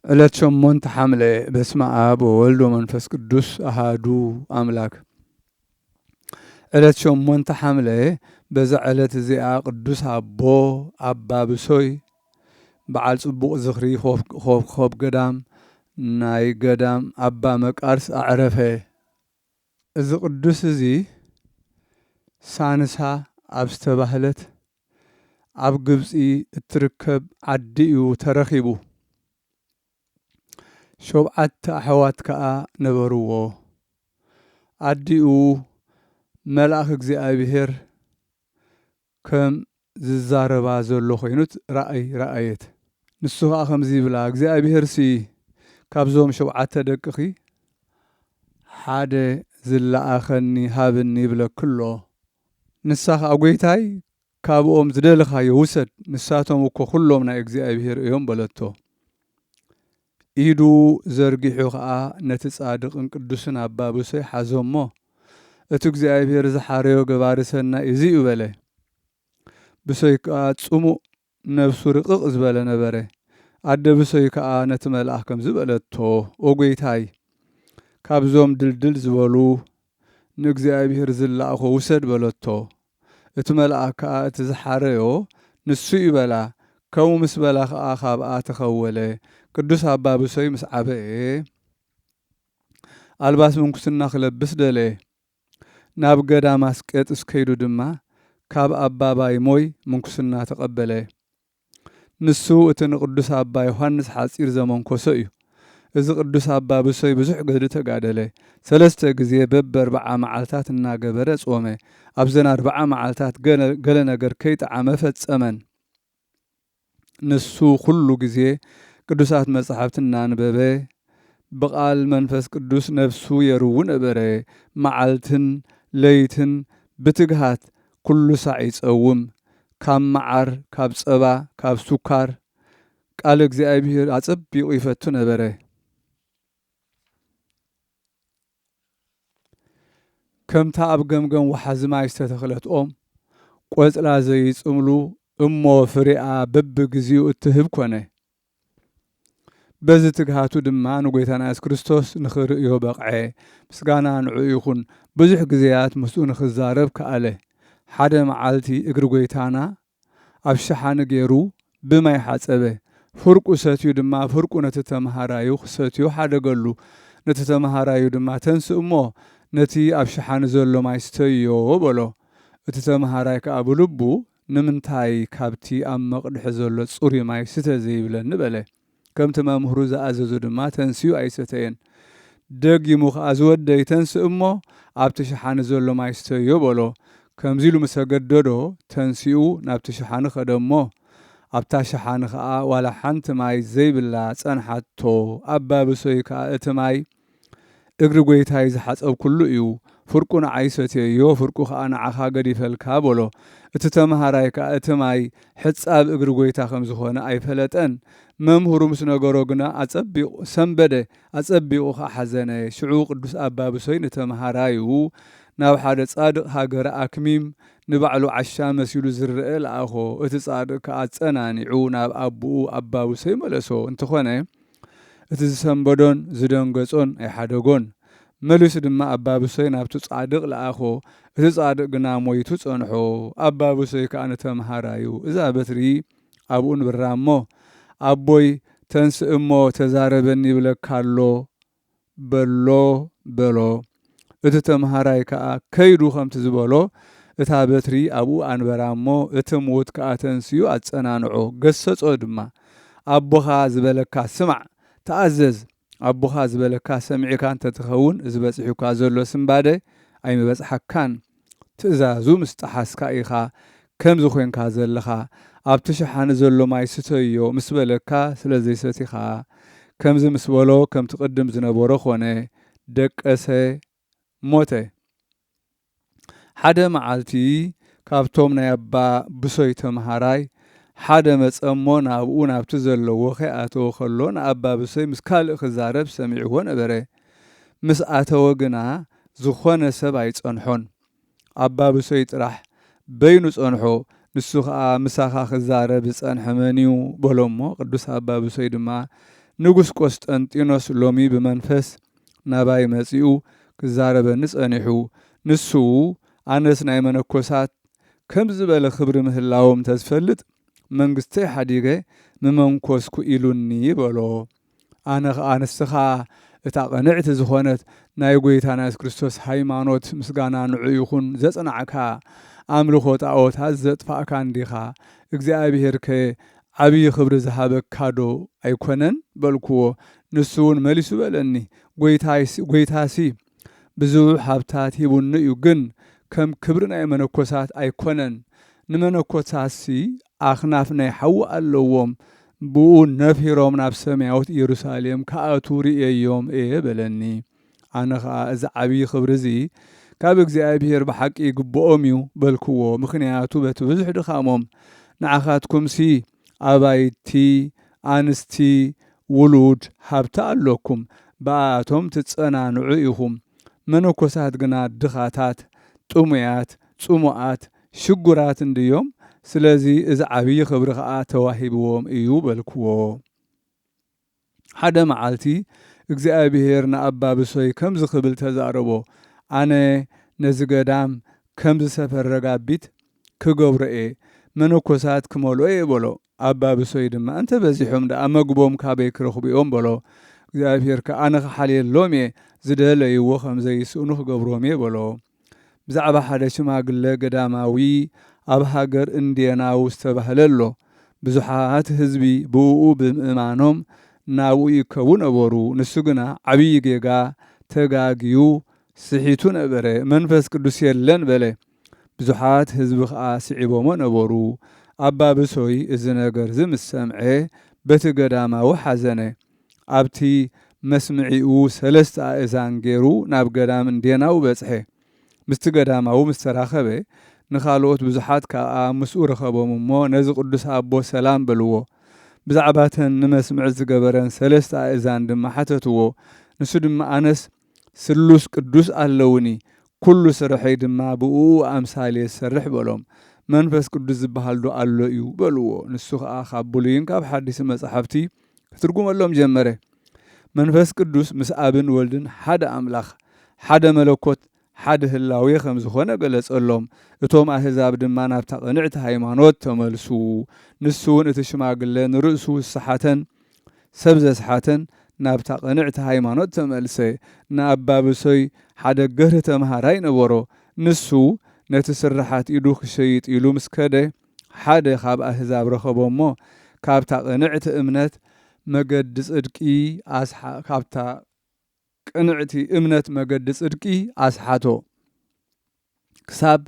ዕለት 8 ሐምሌ በስመ አብ ወወልድ ወመንፈስ ቅዱስ አሃዱ አምላክ። ዕለት 8 ሐምሌ በዛ ዕለት እዚኣ ቅዱስ አቦ አባ ብሶይ በዓል ጽቡቕ ዝኽሪ ኾብ ገዳም ናይ ገዳም አባ መቃርስ አዕረፈ። እዚ ቅዱስ እዚ ሳንሳ ኣብ ዝተባህለት ኣብ ግብፂ እትርከብ ዓዲ እዩ ተረኺቡ። 7 ኣሕዋት ከዓ ነበርዎ። ኣዲኡ መልአኽ እግዚኣብሔር ከም ዝዛረባ ዘሎ ኮይኑት ራእይ ረአየት። ንሱ ከዓ ከምዚ ይብላ፣ እግዚኣብሔርሲ ካብዞም 7 ደቅኺ ሓደ ዝለኣኸኒ ሃብኒ ይብለክሎ። ንሳ ከዓ ጎይታይ ካብኦም ዝደለኻዮ ውሰድ፣ ንሳቶም እኮ ኩሎም ናይ እግዚኣብሔር እዮም በለቶ። ኢዱ ዘርጊሑ ከዓ ነቲ ጻድቕን ቅዱስን አባ ብሶይ ሓዞሞ። እቲ እግዚኣብሔር ዝሓረዮ ገባሪ ሰናይ እዚ እዩ በለ። ብሶይ ከዓ ጽሙእ ነብሱ ርቕቕ ዝበለ ነበረ። ኣደ ብሶይ ከዓ ነቲ መልአኽ ከም ዝበለቶ፣ ኦ ጎይታይ ካብዞም ድልድል ዝበሉ ንእግዚኣብሔር ዝለኣኾ ውሰድ በለቶ። እቲ መልአኽ ከዓ እቲ ዝሓረዮ ንሱ ይበላ። ከምኡ ምስ በላ ከዓ ካብኣ ተኸወለ። ቅዱስ አባ ብሶይ ምስ ዓበየ ኣልባስ ምንኩስና ክለብስ ደለየ። ናብ ገዳም አስቄጥስ ከይዱ ድማ ካብ አባ ባይሞይ ምንኩስና ተቐበለ። ንሱ እቲ ንቅዱስ አባ ዮሐንስ ሓፂር ዘመንኮሶ እዩ። እዚ ቅዱስ አባ ብሶይ ብዙሕ ገድሊ ተጋደለ። 3 ግዜ በብ 40 መዓልታት እናገበረ ጾመ። ኣብዘን 40 መዓልታት ገለ ነገር ከይጠዓመ ፈጸመን። ንሱ ኩሉ ግዜ ቅዱሳት መጻሕፍት እናንበበ ብቓል መንፈስ ቅዱስ ነፍሱ የርው ነበረ። መዓልትን ለይትን ብትግሃት ኩሉ ሳዕ ይጸውም። ካብ መዓር፣ ካብ ጸባ፣ ካብ ሱካር ቃል እግዚኣብሔር ኣጸቢቑ ይፈቱ ነበረ። ከምታ ኣብ ገምገም ወሓዚ ማይ ዝተተኽለት ኦም ቆጽላ ዘይጽምሉ እሞ ፍሬኣ በብግዚኡ እትህብ ኮነ። በዚ ትግሃቱ ድማ ንጎይታና ኢየሱስ ክርስቶስ ንኽርእዮ በቕዐ። ምስጋና ንዑ ይኹን። ብዙሕ ግዜያት ምስኡ ንኽዛረብ ከኣለ። ሓደ መዓልቲ እግሪ ጎይታና ኣብ ሸሓኒ ገይሩ ብማይ ሓጸበ። ፍርቁ ሰትዩ ድማ ፍርቁ ነቲ ተመሃራዩ ክሰትዮ ሓደገሉ። ነቲ ተመሃራዩ ድማ ተንስእ እሞ ነቲ ኣብ ሸሓኒ ዘሎ ማይ ስተዮ በሎ። እቲ ተመሃራይ ከዓ ብልቡ ንምንታይ ካብቲ ኣብ መቕድሒ ዘሎ ጽሩይ ማይ ስተ ዘይብለኒ በለ። ከምቲ መምህሩ ዝኣዘዙ ድማ ተንስዩ ኣይሰተየን። ደጊሙ ከዓ ዝወደይ ተንስእ እሞ ኣብቲ ሸሓኒ ዘሎ ማይ ስተዮ በሎ። ከምዚ ኢሉ ምስ ኣገደዶ ተንሲኡ ናብቲ ሸሓኒ ኸደ እሞ ኣብታ ሸሓኒ ከዓ ዋላ ሓንቲ ማይ ዘይብላ ጸንሓቶ። አባ ብሶይ ከዓ እቲ ማይ እግሪ ጎይታይ ዝሓጸብ ኩሉ እዩ። ፍርቁ ንዓይ ሰትየዮ፣ ፍርቁ ከዓ ንዓኻ ገዲፈልካ በሎ። እቲ ተመሃራይ ከዓ እቲ ማይ ሕጻብ እግሪ ጎይታ ከም ዝኾነ ኣይፈለጠን። መምህሩ ምስ ነገሮ ግና ኣጸቢቑ ሰንበደ፣ ኣጸቢቑ ከዓ ሓዘነ። ሽዑ ቅዱስ አባ ብሶይ ንተመሃራዩ ናብ ሓደ ጻድቕ ሃገረ ኣክሚም ንባዕሉ ዓሻ መሲሉ ዝርአ ለኣኾ። እቲ ጻድቕ ከዓ ጸናኒዑ ናብ ኣቦኡ አባ ብሶይ መለሶ። እንተኾነ እቲ ዝሰንበዶን ዝደንገጾን ኣይሓደጎን። መሊሱ ድማ አባ ብሶይ ናብቲ ጻድቕ ለኣኾ። እቲ ጻድቕ ግና ሞይቱ ጸንሖ። አባ ብሶይ ከዓ ንተመሃራዩ እዛ በትሪ ኣብኡ ንብራ እሞ ኣቦይ ተንስእ እሞ ተዛረበኒ ይብለካሎ በሎ። እቲ ተመሃራይ ከዓ ከይዱ ከምቲ ዝበሎ እታ በትሪ ኣብኡ ኣንበራ እሞ እቲ ምዉት ከዓ ተንስዩ ኣጸናንዖ። ገሰጾ ድማ ኣቦኻ ዝበለካ ስማዕ፣ ተኣዘዝ። ኣቦኻ ዝበለካ ሰሚዒካ እንተትኸውን እዚ በፂሑካ ዘሎ ስምባደ ኣይምበጽሓካን። ትእዛዙ ምስ ጠሓስካ ኢኻ ከምዚ ኮይንካ ዘለኻ። ኣብቲ ሸሓኒ ዘሎ ማይ ስተዮ ምስ በለካ ስለ ዘይሰቲኻ። ከምዚ ምስ በሎ ከምቲ ቅድም ዝነበሮ ኾነ። ደቀሰ፣ ሞተ። ሓደ መዓልቲ ካብቶም ናይ አባ ብሶይ ተመሃራይ ሓደ መጸሞ ናብኡ ናብቲ ዘለዎ ከይኣተወ ከሎ ንአባ ብሶይ ምስ ካልእ ክዛረብ ሰሚዕዎ ነበረ። ምስ ኣተወ ግና ዝኾነ ሰብ ኣይጸንሖን። አባ ብሶይ ጥራሕ በይኑ ጸንሖ። ንሱ ከዓ ምሳኻ ክዛረብ ዝጸንሐ መን እዩ በሎ እሞ ቅዱስ አባ ብሶይ ድማ ንጉስ ቆስጠንጢኖስ ሎሚ ብመንፈስ ናባይ መጺኡ ክዛረበኒ ጸኒሑ ንሱ ኣነስ ናይ መነኮሳት ከም ዝበለ ክብሪ ምህላዎም ተዝፈልጥ መንግስተይ ሓዲገ ንመንኮስኩ ኢሉኒ በሎ። ኣነ ኸዓ ንስኻ እታ ቐንዕቲ ዝኾነት ናይ ጐይታና ኢየሱስ ክርስቶስ ሃይማኖት ምስጋና ንዑ ይኹን ዘጽናዕካ ኣምልኾ ጣዖታት ዘጥፋእካ እንዲኻ እግዚኣብሔር ከ ዓብዪ ክብሪ ዝሃበካ ዶ ኣይኮነን በልክዎ። ንሱ እውን መሊሱ በለኒ ጐይታሲ ብዙሕ ሃብታት ሂቡኒ እዩ፣ ግን ከም ክብሪ ናይ መነኮሳት ኣይኮነን። ንመነኮሳትሲ ኣኽናፍ ናይ ሓዊ ኣለዎም፣ ብኡ ነፊሮም ናብ ሰማያዊት ኢየሩሳሌም ከኣቱ ርእየዮም እየ በለኒ። ኣነ ኸዓ እዚ ዓብዪ ክብሪ እዚ ካብ እግዚኣብሔር ብሓቂ ይግብኦም እዩ በልክዎ። ምኽንያቱ በቲ ብዙሕ ድኻሞም ንዓኻትኩምሲ ኣባይቲ ኣንስቲ ውሉድ ሃብቲ ኣለኩም፣ ብኣቶም ትጸናንዑ ኢኹም። መነኮሳት ግና ድኻታት፣ ጥሙያት፣ ጽሙዓት፣ ሽጉራት እንድዮም። ስለዚ እዚ ዓብዪ ክብሪ ኸዓ ተዋሂብዎም እዩ በልክዎ። ሓደ መዓልቲ እግዚኣብሔር ንኣባ ብሶይ ከምዚ ክብል ተዛረቦ። ኣነ ነዚ ገዳም ከምዚ ሰፈር ረጋቢት ክገብሮ እየ፣ መነኮሳት ክመልኦ እየ በሎ። ኣባ ብሶይ ድማ እንተ በዚሖም ደኣ መግቦም ካበይ ክረኽቡ እዮም በሎ። እግዚኣብሔር ከ ኣነ ክሓልየሎም እየ፣ ዝደለይዎ ከምዘይስእኑ ክገብሮም እየ በሎ። ብዛዕባ ሓደ ሽማግለ ገዳማዊ ኣብ ሃገር እንድየናው ዝተባህለ ኣሎ። ብዙሓት ህዝቢ ብኡ ብምእማኖም ናብኡ ይከቡ ነበሩ። ንሱ ግና ዓብዪ ጌጋ ተጋግዩ ስሒቱ ነበረ፣ መንፈስ ቅዱስ የለን በለ። ብዙሓት ህዝቢ ከዓ ስዒቦሞ ነበሩ። ኣባ ብሶይ እዚ ነገር ዚ ምስ ሰምዐ በቲ ገዳማዊ ሓዘነ። ኣብቲ መስምዒኡ 3 ኣእዛን ገይሩ ናብ ገዳም እንድየናው በጽሐ። ምስቲ ገዳማዊ ምስ ተራኸበ ንኻልኦት ብዙሓት ከዓ ምስኡ ረኸቦም እሞ ነዚ ቅዱስ ኣቦ ሰላም በልዎ። ብዛዕባተን ንመስምዕ ዝገበረን 3 ኣእዛን ድማ ሓተትዎ። ንሱ ድማ ኣነስ ስሉስ ቅዱስ ኣለውኒ፣ ኩሉ ስርሐይ ድማ ብኡ ኣምሳሌ ዝሰርሕ በሎም። መንፈስ ቅዱስ ዝበሃል ዶ ኣሎ እዩ በልዎ። ንሱ ከዓ ካብ ብሉይን ካብ ሓዲስ መጻሕፍቲ ክትርጉመሎም ጀመረ። መንፈስ ቅዱስ ምስ ኣብን ወልድን ሓደ ኣምላኽ ሓደ መለኮት ሓደ ህላዌ ከም ዝኾነ ገለጸሎም። እቶም ኣህዛብ ድማ ናብታ ቐንዕቲ ሃይማኖት ተመልሱ። ንሱ እውን እቲ ሽማግለ ንርእሱ ዝሰሓተን ሰብ ዘስሓተን ናብታ ቐንዕቲ ሃይማኖት ተመልሰ። ንኣባ ብሶይ ሓደ ገህሪ ተምሃራይ ነበሮ። ንሱ ነቲ ስራሓት ኢዱ ክሸይጥ ኢሉ ምስ ከደ ሓደ ካብ ኣህዛብ ረኸቦ እሞ ካብታ ቐንዕቲ እምነት መገዲ ጽድቂ ካብታ ቅንዕቲ እምነት መገዲ ጽድቂ ኣስሓቶ ክሳብ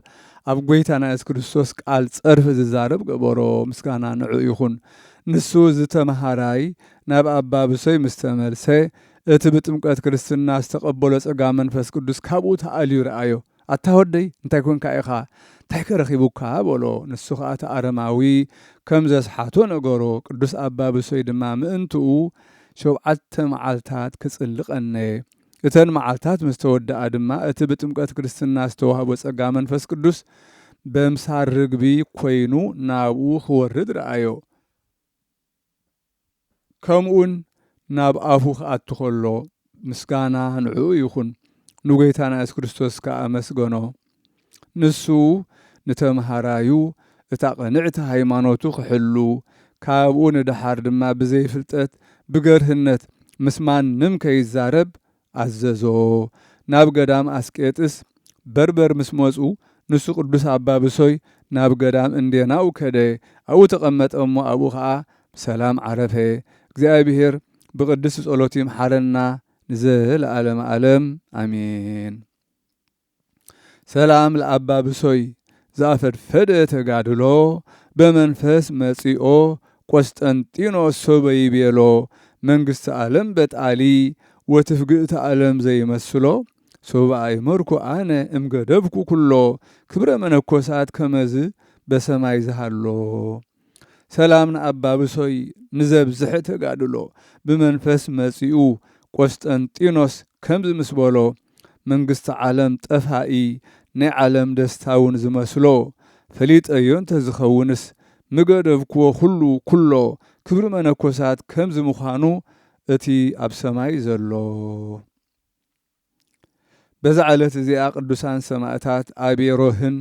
ኣብ ጐይታና ኢየሱስ ክርስቶስ ቃል ጸርፊ ዝዛረብ ገበሮ። ምስጋና ንዑ ይኹን። ንሱ ዝተምሃራይ ናብ ኣባ ብሶይ ምስ ተመልሰ እቲ ብጥምቀት ክርስትና ዝተቐበሎ ጸጋ መንፈስ ቅዱስ ካብኡ ተኣልዩ ረኣዮ። ኣታወደይ እንታይ ኮንካ ኢኻ? እንታይ ከረኺቡካ በሎ። ንሱ ከዓ እቲ ኣረማዊ ከም ዘስሓቶ ነገሮ። ቅዱስ ኣባ ብሶይ ድማ ምእንትኡ 7 መዓልታት ክጽልቐነ። እተን መዓልታት ምስ ተወድኣ ድማ እቲ ብጥምቀት ክርስትና ዝተዋህቦ ጸጋ መንፈስ ቅዱስ በምሳር ርግቢ ኮይኑ ናብኡ ክወርድ ረኣዮ። ከምኡን ናብ ኣፉ ክኣቱ ኸሎ ምስጋና ንዑ ይኹን። ንጐይታና ኢየሱስ ክርስቶስ ከዓ መስገኖ። ንሱ ንተምሃራዩ እታ ቐንዕቲ ሃይማኖቱ ክሕሉ ካብኡ ንድሓር ድማ ብዘይፍልጠት ብገርህነት ምስ ማንም ከይዛረብ ኣዘዞ። ናብ ገዳም ኣስቄጥስ በርበር ምስ መጹ ንሱ ቅዱስ ኣባ ብሶይ ናብ ገዳም እንድየናው ከደ። ኣብኡ ተቐመጠ እሞ ኣብኡ ከዓ ብሰላም ዓረፈ። እግዚኣብሔር ብቅዱስ ጸሎቱ ይምሓረና ንዘለዓለመ ዓለም ኣሜን። ሰላም ለኣባ ብሶይ ዘአፈድፈደ ተጋድሎ በመንፈስ መጺኦ ቆስጠንጢኖስ ሶበ ይቤሎ መንግሥተ ዓለም በጣሊ ወትፍግእተ ዓለም ዘይመስሎ ሶበ አይመርኩ ኣነ እምገደብኩ ኩሎ ክብረ መነኮሳት ከመዝ በሰማይ ዝሃሎ። ሰላም ንኣባ ብሶይ ንዘብዝሐ ተጋድሎ ብመንፈስ መጺኡ ቆስጠንጢኖስ ከምዚ ምስ በሎ መንግሥተ ዓለም ጠፋኢ ናይ ዓለም ደስታውን ዝመስሎ ፈሊጠዮ እንተዝኸውንስ ምገደብክዎ ኩሉ ኩሎ ክብሪ መነኮሳት ከምዚ ምዃኑ እቲ ኣብ ሰማይ ዘሎ። በዛ ዕለት እዚኣ ቅዱሳን ሰማዕታት አቤሮህን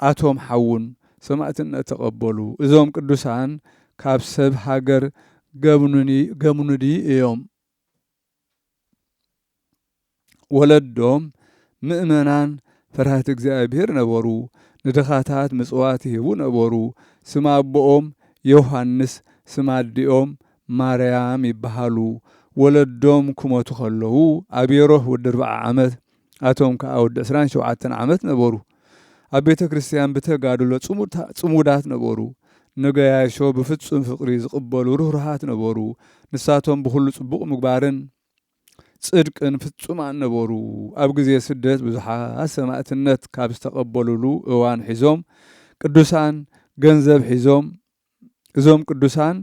አቶም ሓውን ሰማዕትነት ተቐበሉ። እዞም ቅዱሳን ካብ ሰብ ሃገር ገሙኑዲ እዮም። ወለዶም ምእመናን ፈርሃት እግዚአብሔር ነበሩ። ንድኻታት ምጽዋት ይህቡ ነበሩ። ስማ አቦኦም ዮሐንስ ስማ አዲኦም ማርያም ይበሃሉ። ወለዶም ክሞቱ ከለዉ አቤሮህ ወዲ 40 ዓመት አቶም ከዓ ወዲ 27 ዓመት ነበሩ። ኣብ ቤተ ክርስቲያን ብተጋድሎ ጽሙዳት ነበሩ። ንገያሾ ብፍጹም ፍቅሪ ዝቕበሉ ርህሩሃት ነበሩ። ንሳቶም ብኩሉ ጽቡቕ ምግባርን ጽድቅን ፍጹማን ነበሩ። ኣብ ግዜ ስደት ብዙሓት ሰማዕትነት ካብ ዝተቐበሉሉ እዋን ሒዞም እዞም ቅዱሳን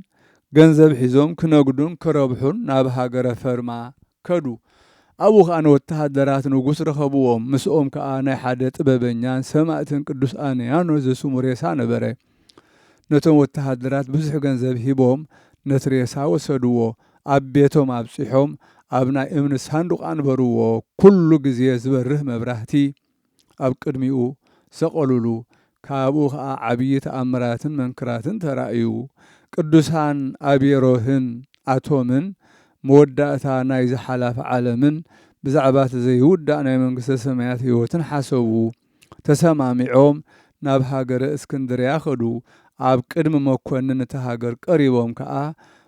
ገንዘብ ሒዞም ክነግዱን ክረብሑን ናብ ሃገረ ፈርማ ከዱ። ኣብኡ ከዓ ወተሃደራት ንጉስ ረኸብዎም። ምስኦም ከዓ ናይ ሓደ ጥበበኛን ሰማዕትን ቅዱስ አንያኖስ ዘስሙ ሬሳ ነበረ። ነቶም ወተሃደራት ብዙሕ ገንዘብ ሂቦም ነቲ ሬሳ ወሰድዎ። ኣብ ቤቶም ኣብፂሖም ኣብ ናይ እምኒ ሳንዱቕ አንበርዎ። ኩሉ ግዜ ዝበርህ መብራህቲ ኣብ ቅድሚኡ ሰቐሉሉ። ካብኡ ከዓ ዓብዪ ተኣምራትን መንክራትን ተራእዩ። ቅዱሳን አቤሮህን አቶምን መወዳእታ ናይ ዝሓላፈ ዓለምን ብዛዕባ ዘይውዳእ ናይ መንግስተ ሰማያት ህይወትን ሓሰቡ። ተሰማሚዖም ናብ ሃገረ እስክንድርያ ኸዱ። ኣብ ቅድሚ መኮንን እቲ ሃገር ቀሪቦም ከዓ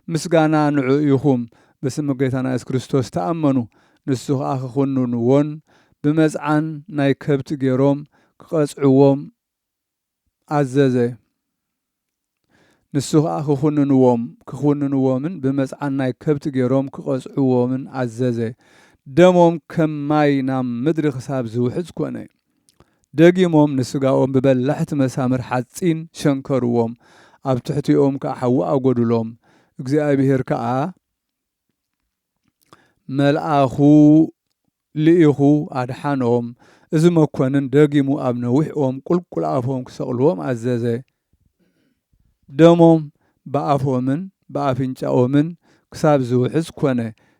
ምስጋና ንዑ ኢኹም በስመ ጌታና ኢየሱስ ክርስቶስ ተኣመኑ። ንሱ ከዓ ክኹንንዎን ብመጽዓን ናይ ከብቲ ገይሮም ክቐጽዕዎም አዘዘ። ንሱ ከዓ ክኹንንዎምን ብመጽዓን ናይ ከብቲ ገይሮም ክቐጽዕዎምን አዘዘ። ደሞም ከም ማይ ናብ ምድሪ ክሳብ ዝውሕዝ ኮነ። ደጊሞም ንስጋኦም ብበላሕቲ መሳምር ሓጺን ሸንከርዎም። ኣብ ትሕቲኦም ከዓ ሓዊ ኣጐድሎም። እግዚአብሔር ከዓ መልአኹ ልኢኹ ኣድሓኖም። እዚ መኮንን ደጊሙ ኣብ ነዊሕ ኦም ቁልቁል ኣፎም ክሰቕልዎም አዘዘ። ደሞም ብኣፎምን ብኣፍንጫኦምን ክሳብ ዝውሕዝ ኮነ።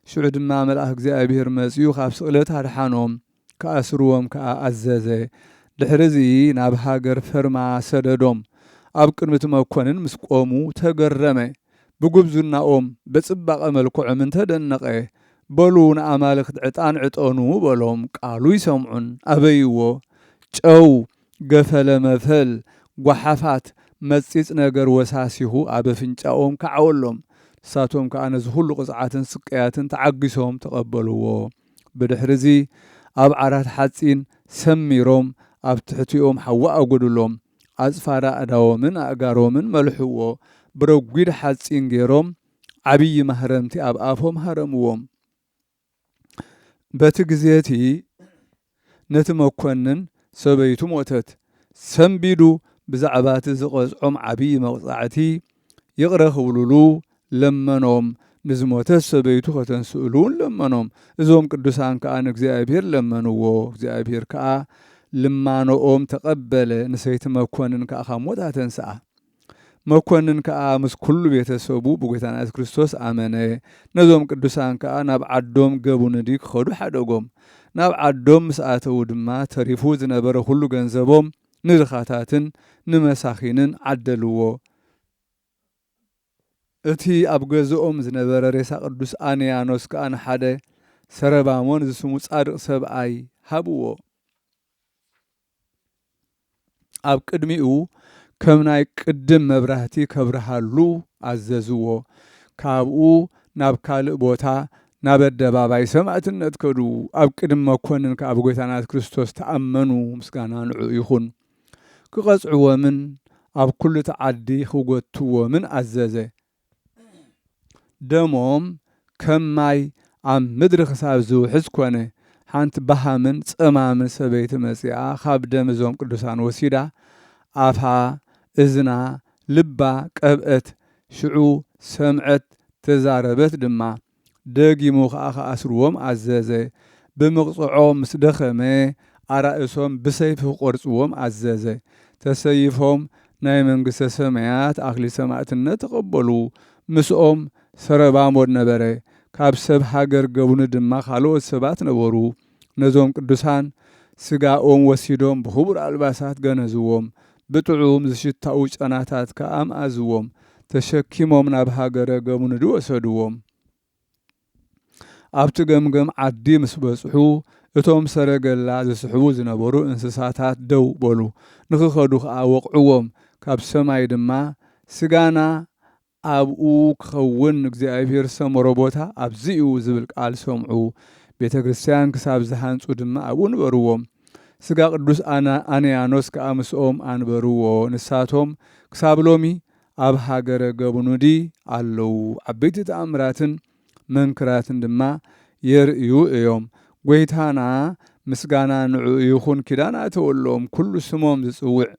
ሽዑ ድማ መልአክ እግዚአብሔር መጺኡ ካብ ስቕለት ኣድሓኖም። ከኣስርዎም ከዓ አዘዘ። ድሕሪዚ ናብ ሃገር ፈርማ ሰደዶም። ኣብ ቅድሚቲ መኮንን ምስ ቆሙ ተገረመ። ብጉብዝናኦም በጽባቐ መልክዖምን ተደነቐ። በሉ ንኣማልክት ዕጣን ዕጠኑ በሎም። ቃሉ ይሰምዑን ኣበይዎ። ጨው ገፈለ መፈል ጓሓፋት መጺጽ ነገር ወሳሲሁ ኣብ ኣፍንጫኦም ከዓወሎም። ንሳቶም ከዓ ነዚ ኩሉ ቅፅዓትን ስቀያትን ተዓጊሶም ተቐበልዎ። ብድሕሪዚ ኣብ ዓራት ሓጺን ሰሚሮም ኣብ ትሕቲኦም ሓዊ ኣጐድሎም። ኣጽፋራ ኣእዳዎምን ኣእጋሮምን መልሕዎ። ብረጒድ ሓጺን ገይሮም ዓብዪ ማህረምቲ ኣብ ኣፎም ሃረምዎም። በቲ ግዜቲ ነቲ መኮንን ሰበይቱ ሞተት። ሰንቢዱ ብዛዕባ እቲ ዝቐጽዖም ዓብዪ መቕጻዕቲ ይቕረ ክብልሉ ለመኖም። ንዝሞተት ሰበይቱ ከተንስእሉን ለመኖም። እዞም ቅዱሳን ከዓ ንእግዚአብሔር ለመንዎ። እግዚአብሔር ከዓ ልማኖኦም ተቐበለ። ንሰይቲ መኮንን ከዓ ካብ ሞት ተንስአ። መኮንን ከዓ ምስ ኩሉ ቤተሰቡ ብጎይታና ኢየሱስ ክርስቶስ ኣመነ። ነዞም ቅዱሳን ከዓ ናብ ዓዶም ገቡንዲ ክኸዱ ሓደጎም። ናብ ዓዶም ምስ ኣተዉ ድማ ተሪፉ ዝነበረ ኩሉ ገንዘቦም ንድኻታትን ንመሳኺንን ዓደልዎ። እቲ ኣብ ገዝኦም ዝነበረ ሬሳ ቅዱስ አንያኖስ ከዓ ንሓደ ሰረባሞን ዝስሙ ጻድቕ ሰብኣይ ሃብዎ። ኣብ ቅድሚኡ ከም ናይ ቅድም መብራህቲ ከብርሃሉ አዘዝዎ። ካብኡ ናብ ካልእ ቦታ ናብ ኣደባባይ ሰማዕትነት ከዱ። ኣብ ቅድሚ መኮንን ከዓ ብጎይታና ክርስቶስ ተኣመኑ። ምስጋና ንዑ ይኹን። ክቐጽዕዎምን ኣብ ኩሉ ዓዲ ክጐትዎምን አዘዘ። ደሞም ከም ማይ ኣብ ምድሪ ክሳብ ዝውሕዝ ኮነ። ሓንቲ በሃምን ጸማምን ሰበይቲ መጺኣ ካብ ደም እዞም ቅዱሳን ወሲዳ ኣፋ እዝና ልባ ቀብአት። ሽዑ ሰምዐት ተዛረበት ድማ። ደጊሙ ከዓ ከኣስርዎም አዘዘ። ብምቕጽዖ ምስ ደኸመ ኣራእሶም ብሰይፊ ክቖርጽዎም አዘዘ። ተሰይፎም ናይ መንግሥተ ሰማያት ኣክሊል ሰማዕትነት ተቐበሉ። ምስኦም ሰረባሞን ነበረ። ካብ ሰብ ሃገር ገቡን ድማ ካልኦት ሰባት ነበሩ። ነዞም ቅዱሳን ስጋኦም ወሲዶም ብኽቡር ኣልባሳት ገነዝዎም፣ ብጥዑም ዝሽታኡ ጨናታት ከዓ ኣምኣዝዎም፣ ተሸኪሞም ናብ ሃገረ ገቡንዲ ወሰድዎም። ኣብቲ ገምገም ዓዲ ምስ በጽሑ እቶም ሰረገላ ዝስሕቡ ዝነበሩ እንስሳታት ደው በሉ፣ ንኽኸዱ ከዓ ወቕዕዎም። ካብ ሰማይ ድማ ስጋና ኣብኡ ክኸውን እግዚኣብሔር ሰመሮ ቦታ ኣብዚ እዩ ዝብል ቃል ሰምዑ። ቤተ ክርስቲያን ክሳብ ዝሃንጹ ድማ ኣብኡ ንበርዎም። ስጋ ቅዱስ አንያኖስ ከዓ ምስኦም ኣንበርዎ። ንሳቶም ክሳብ ሎሚ ኣብ ሃገረ ገቡንዲ ኣለዉ። ዓበይቲ ተኣምራትን መንክራትን ድማ የርእዩ እዮም። ጐይታና ምስጋና ንዑ ይኹን ኪዳን ኣተወሎም። ኩሉ ስሞም ዝጽውዕ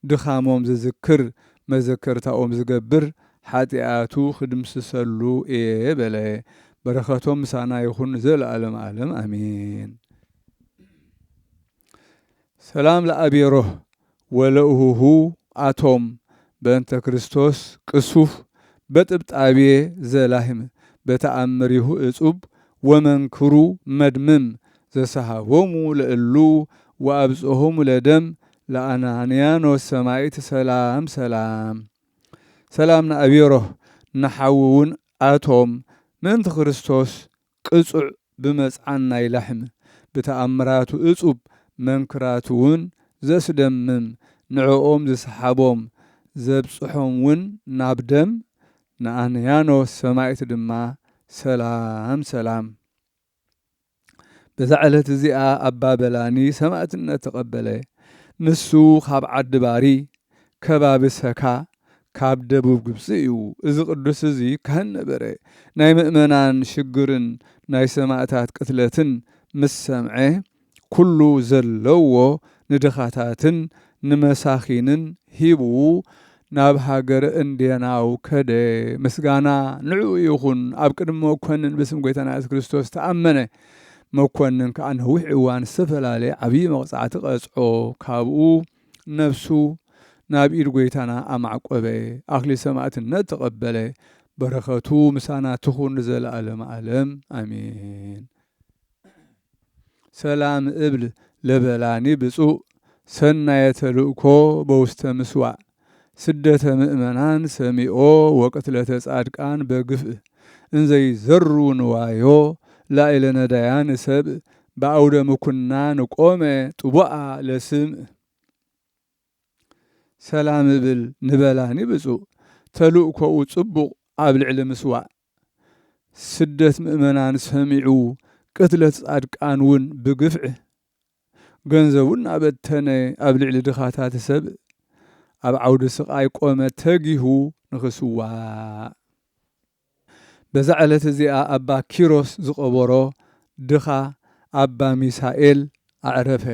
ድኻሞም ዝዝክር መዘከርታኦም ዝገብር ሓጢኣቱ ክድምስሰሉ እየ በለ። በረኸቶም ምሳና ይኹን ዘለዓለም ዓለም ኣሜን። ሰላም ለአብየሮ ወለእሁሁ አቶም በእንተ ክርስቶስ ቅሱፍ በጥብጣቤ ዘላህም በተአምሪሁ እጹብ ወመንክሩ መድምም ዘሰሃቦሙ ለእሉ ወአብጽሖሙ ለደም ለአናንያኖስ ሰማይት ሰላም ሰላም ሰላም ንአብየሮ ንሓውውን አቶም ምእንቲ ክርስቶስ ቅጹዕ ብመጽዓና ይላሕም ብተአምራቱ እጹብ መንክራቱውን ዘስደምም ንዕኦም ዝሰሓቦም ዘብጽሖምውን ናብ ደም ንአንያኖስ ሰማይት ድማ ሰላም ሰላም። በዛ ዕለት እዚኣ ኣባ በላኒ ሰማዕትነት ተቐበለ። ንሱ ካብ ዓዲ ባሪ ከባቢ ሰካ ካብ ደቡብ ግብፂ እዩ። እዚ ቅዱስ እዚ ካህን ነበረ። ናይ ምእመናን ሽግርን ናይ ሰማዕታት ቅትለትን ምስ ሰምዐ ኩሉ ዘለዎ ንድኻታትን ንመሳኺንን ሂቡ ናብ ሃገረ እንዴናው ከደ። ምስጋና ንዕኡ ይኹን። ኣብ ቅድሚ መኮንን ብስም ጐይታና ኢየሱስ ክርስቶስ ተኣመነ። መኮንን ከዓ ነዊሕ እዋን ዝተፈላለየ ዓብዪ መቕጻዕቲ ቀጽዖ። ካብኡ ነፍሱ ናብ ኢድ ጐይታና ኣማዕቆበ። ኣኽሊል ሰማዕትነት ተቐበለ። በረኸቱ ምሳና ትኹን ዘለዓለም ዓለም ኣሜን። ሰላም እብል ለበላኒ ብፁዕ ሰናየ ተልእኮ በውስተ ምስዋዕ ስደተ ምእመናን ሰሚኦ ወቅትለተ ጻድቃን በግፍእ እንዘይዘሩ ንዋዮ ላዕለ ነዳያን ሰብእ በአውደ ምኩናን ቆመ ጥቡአ ለስምዕ። ሰላም እብል ንበላኒ ብፁዕ ተልእኮኡ ጽቡቕ ኣብ ልዕሊ ምስዋዕ ስደት ምእመናን ሰሚዑ ቅትለት ጻድቃን እውን ብግፍዕ ገንዘቡን ኣበተነ ኣብ ልዕሊ ድኻታት ሰብእ ኣብ ዓውዲ ስቓይ ቆመ ተጊሁ ንኽስዋዕ። በዛ ዕለት እዚኣ ኣባ ኪሮስ ዝቐበሮ ድኻ ኣባ ሚሳኤል ኣዕረፈ።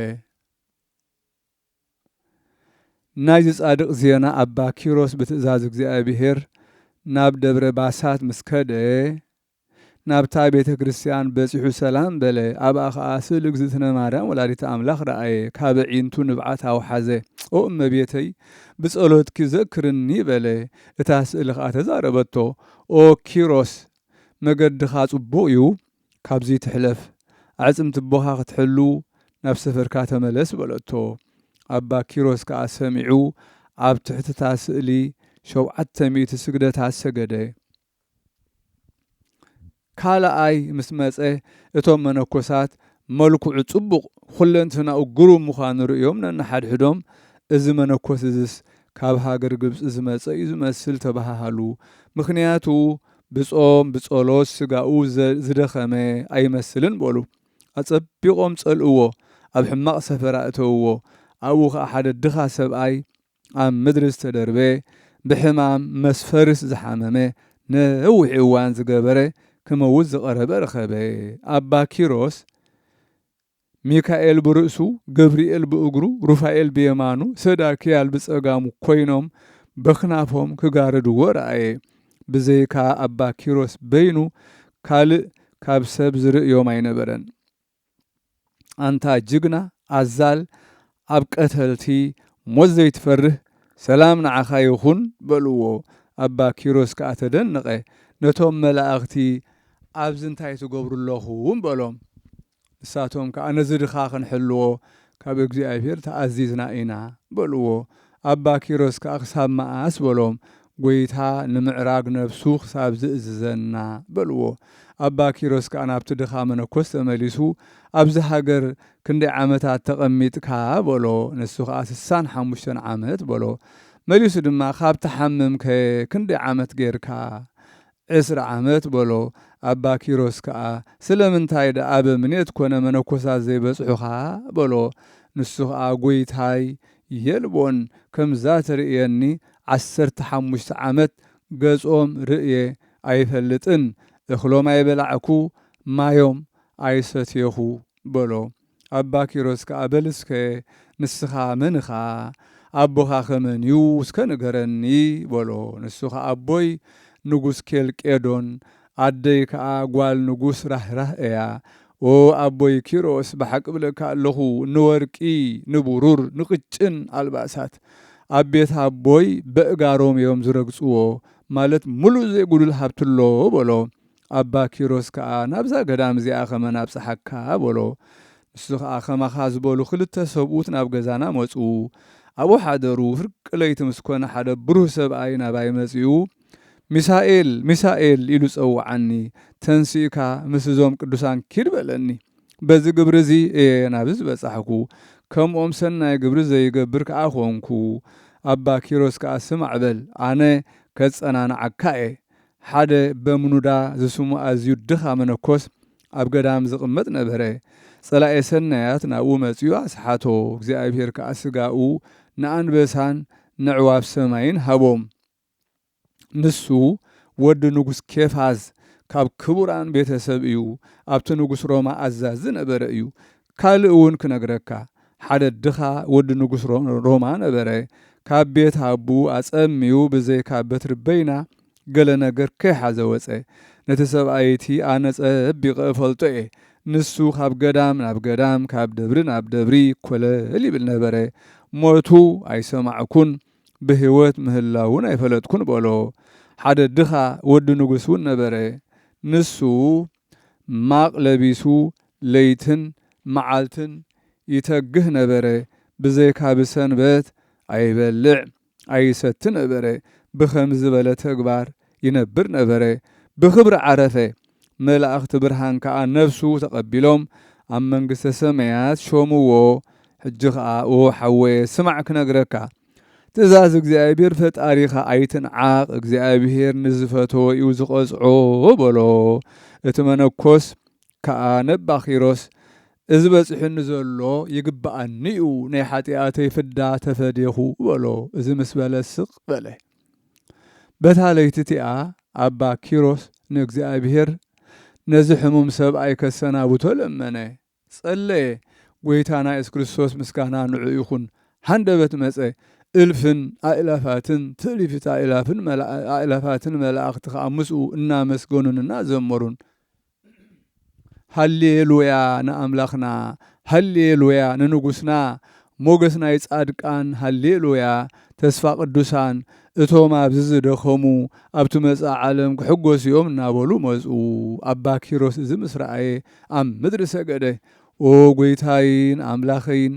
ናይዚ ጻድቕ ዜና ኣባ ኪሮስ ብትእዛዝ እግዚኣብሔር ናብ ደብረ ባሳት ምስ ከደ ናብታ ቤተ ክርስቲያን በጺሑ ሰላም በለ። ኣብኣ ኸዓ ስእሊ እግዝእትነ ማርያም ወላዲተ ኣምላኽ ረአየ። ካብ ዒንቱ ንብዓት ኣውሓዘ። ኦ እመቤተይ ብጸሎትኪ ዘክርኒ በለ። እታ ስእሊ ኸዓ ተዛረበቶ ኦ ኪሮስ መገድኻ ጽቡቕ እዩ፣ ካብዚ ትሕለፍ፣ ኣዕጽምቲ ቦኻ ክትሕሉ ናብ ሰፈርካ ተመለስ በለቶ። ኣባ ኪሮስ ከዓ ሰሚዑ ኣብ ትሕትታ ስእሊ 700 ስግደታት ሰገደ። ካልኣይ ምስ መጸ እቶም መነኮሳት መልክዑ ጽቡቕ ኹለንትናኡ ግሩም ምዃኑ ርእዮም ነናሓድሕዶም እዚ መነኮስ እዝስ ካብ ሃገር ግብፂ ዝመጸ እዩ ዝመስል ተባሃሉ። ምኽንያቱ ብጾም ብጸሎት ስጋኡ ዝደኸመ ኣይመስልን በሉ። ኣጸቢቖም ጸልእዎ፣ ኣብ ሕማቕ ሰፈራ እተውዎ። ኣብኡ ከዓ ሓደ ድኻ ሰብኣይ ኣብ ምድሪ ዝተደርበ ብሕማም መስፈርስ ዝሓመመ ነዊሕ እዋን ዝገበረ ክመውት ዝቐረበ ረኸበ። ኣባ ኪሮስ ሚካኤል ብርእሱ ገብርኤል ብእግሩ ሩፋኤል ብየማኑ ሰዳክያል ብጸጋሙ ኮይኖም በኽናፎም ክጋርድዎ ረአየ። ብዘይካ ኣባ ኪሮስ በይኑ ካልእ ካብ ሰብ ዝርእዮም ኣይነበረን። ኣንታ ጅግና ኣዛል ኣብ ቀተልቲ ሞት ዘይትፈርህ ሰላም ንዓኻ ይኹን በልዎ። ኣባ ኪሮስ ከዓ ተደነቐ። ነቶም መላእኽቲ ኣብዚ እንታይ ትገብሩ ኣለኹም በሎም። ንሳቶም ከዓ ነዚ ድኻ ክንሕልዎ ካብ እግዚኣብሔር ተኣዚዝና ኢና በልዎ። ኣባ ኪሮስ ከዓ ክሳብ መዓስ በሎም። ጎይታ ንምዕራግ ነፍሱ ክሳብ ዝእዝዘና በልዎ። ኣባ ኪሮስ ከዓ ናብቲ ድኻ መነኮስ ተመሊሱ ኣብዚ ሃገር ክንደይ ዓመታት ተቐሚጥካ በሎ። ንሱ ከዓ 65 ዓመት በሎ። መሊሱ ድማ ካብ ተሓምምከ ክንደይ ዓመት ጌርካ? 10 ዓመት በሎ። ኣባ ኪሮስ ከዓ ስለምንታይ ደኣ በምኔት ኮነ መነኮሳት ዘይበጽሑኻ በሎ። ንሱ ከዓ ጎይታይ የልቦን ከምዛ ትርእየኒ 15 ዓመት ገጾም ርእየ ኣይፈልጥን፣ እኽሎም ኣይበላዕኩ ማዮም ኣይሰትየኹ በሎ። ኣባ ኪሮስ ከዓ በልስከ ንስኻ መንኻ ኣቦኻ ኸመን እዩ እስከ ንገረኒ በሎ። ንሱ ከዓ ኣቦይ ንጉስ ኬልቄዶን ኣደይ ከዓ ጓል ንጉስ ራህራህ እያ። ኦ ኣቦይ ኪሮስ ብሓቂ ብለካ ኣለኹ ንወርቂ ንቡሩር ንቕጭን ኣልባሳት ኣብ ቤት ኣቦይ በእጋሮም እዮም ዝረግጽዎ፣ ማለት ሙሉእ ዘይጉድል ሃብትሎ በሎ። ኣባ ኪሮስ ከዓ ናብዛ ገዳም እዚኣ ኸመ ናብፅሓካ በሎ። ንሱ ከዓ ኸማኻ ዝበሉ 2 ሰብኡት ናብ ገዛና መፁ። ኣብኡ ሓደሩ። ፍርቂ ለይቲ ምስ ኮነ ሓደ ብሩህ ሰብኣይ ናባይ መጺኡ ሚሳኤል ሚሳኤል ኢሉ ጸውዓኒ፣ ተንሲእካ ምስ እዞም ቅዱሳን ኪድ በለኒ። በዚ ግብሪ እዚ እየ ናብዚ ዝበጻሕኩ፣ ከምኦም ሰናይ ግብሪ ዘይገብር ከዓ ኾንኩ። ኣባ ኪሮስ ከዓ ስማዕ በል፣ ኣነ ከጸናንዓካ እየ። ሓደ በምኑዳ ዝስሙ ኣዝዩ ድኻ መነኮስ ኣብ ገዳም ዝቕመጥ ነበረ። ጸላኤ ሰናያት ናብኡ መጺኡ ኣስሓቶ። እግዚኣብሔር ከዓ ስጋኡ ንኣንበሳን ንዕዋፍ ሰማይን ሃቦም። ንሱ ወዲ ንጉስ ኬፋዝ ካብ ክቡራን ቤተሰብ እዩ። ኣብቲ ንጉስ ሮማ ኣዛዝ ዝነበረ እዩ። ካልእ እውን ክነግረካ፣ ሓደ ድኻ ወዲ ንጉስ ሮማ ነበረ። ካብ ቤት ሃቡ ኣጸሚዩ ብዘይካ በትሪ በይና ገለ ነገር ከይሓዘ ወፀ። ነቲ ሰብኣይቲ ኣነ ጸቢቐ እፈልጦ እየ። ንሱ ካብ ገዳም ናብ ገዳም ካብ ደብሪ ናብ ደብሪ ኮለል ይብል ነበረ። ሞቱ ኣይሰማዕኩን፣ ብህይወት ምህላውን ኣይፈለጥኩን በሎ። ሓደ ድኻ ወዲ ንጉስ እውን ነበረ። ንሱ ማቕ ለቢሱ ለይትን መዓልትን ይተግህ ነበረ። ብዘይካ ብሰንበት ኣይበልዕ ኣይሰቲ ነበረ። ብኸምዚ ዝበለ ተግባር ይነብር ነበረ። ብኽብሪ ዓረፈ። መላእኽቲ ብርሃን ከዓ ነፍሱ ተቐቢሎም ኣብ መንግሥተ ሰማያት ሾምዎ። ሕጂ ከዓ ኦ ሓወየ ስማዕ ክነግረካ፣ ትእዛዝ እግዚኣብሔር ፈጣሪኻ ኣይትንዓቕ፣ እግዚኣብሔር ንዝፈተዎ እዩ ዝቐጽዖ በሎ። እቲ መነኮስ ከዓ ነባ ኪሮስ እዚ በፂሑኒ ዘሎ ይግባኣኒ እዩ፣ ናይ ሓጢኣተይ ፍዳ ተፈዴኹ በሎ። እዚ ምስ በለ ስቕ በለ። በታ ለይቲ እቲኣ ኣባ ኪሮስ ንእግዚኣብሔር ነዚ ሕሙም ሰብኣይ ከሰናብቶ ለመነ፣ ጸለየ። ጎይታና ኢየሱስ ክርስቶስ ምስጋና ንዑ ይኹን። ሃንደበት መጸ። እልፍን ኣእላፋትን ትእሊፊት ኣእላፋትን መላእኽቲ ከዓ ምስኡ እናመስገኑን እናዘመሩን ሃሌሉያ ንኣምላኽና፣ ሃሌሉያ ንንጉስና፣ ሞገስ ናይ ጻድቃን፣ ሃሌሉያ ተስፋ ቅዱሳን እቶም ኣብዚ ዝደኸሙ ኣብቲ መጻኢ ዓለም ክሕጐሱ እዮም እናበሉ መፁ። ኣባ ኪሮስ እዚ ምስ ረኣየ ኣብ ምድሪ ሰገደ። ኦ ጎይታይን ኣምላኸይን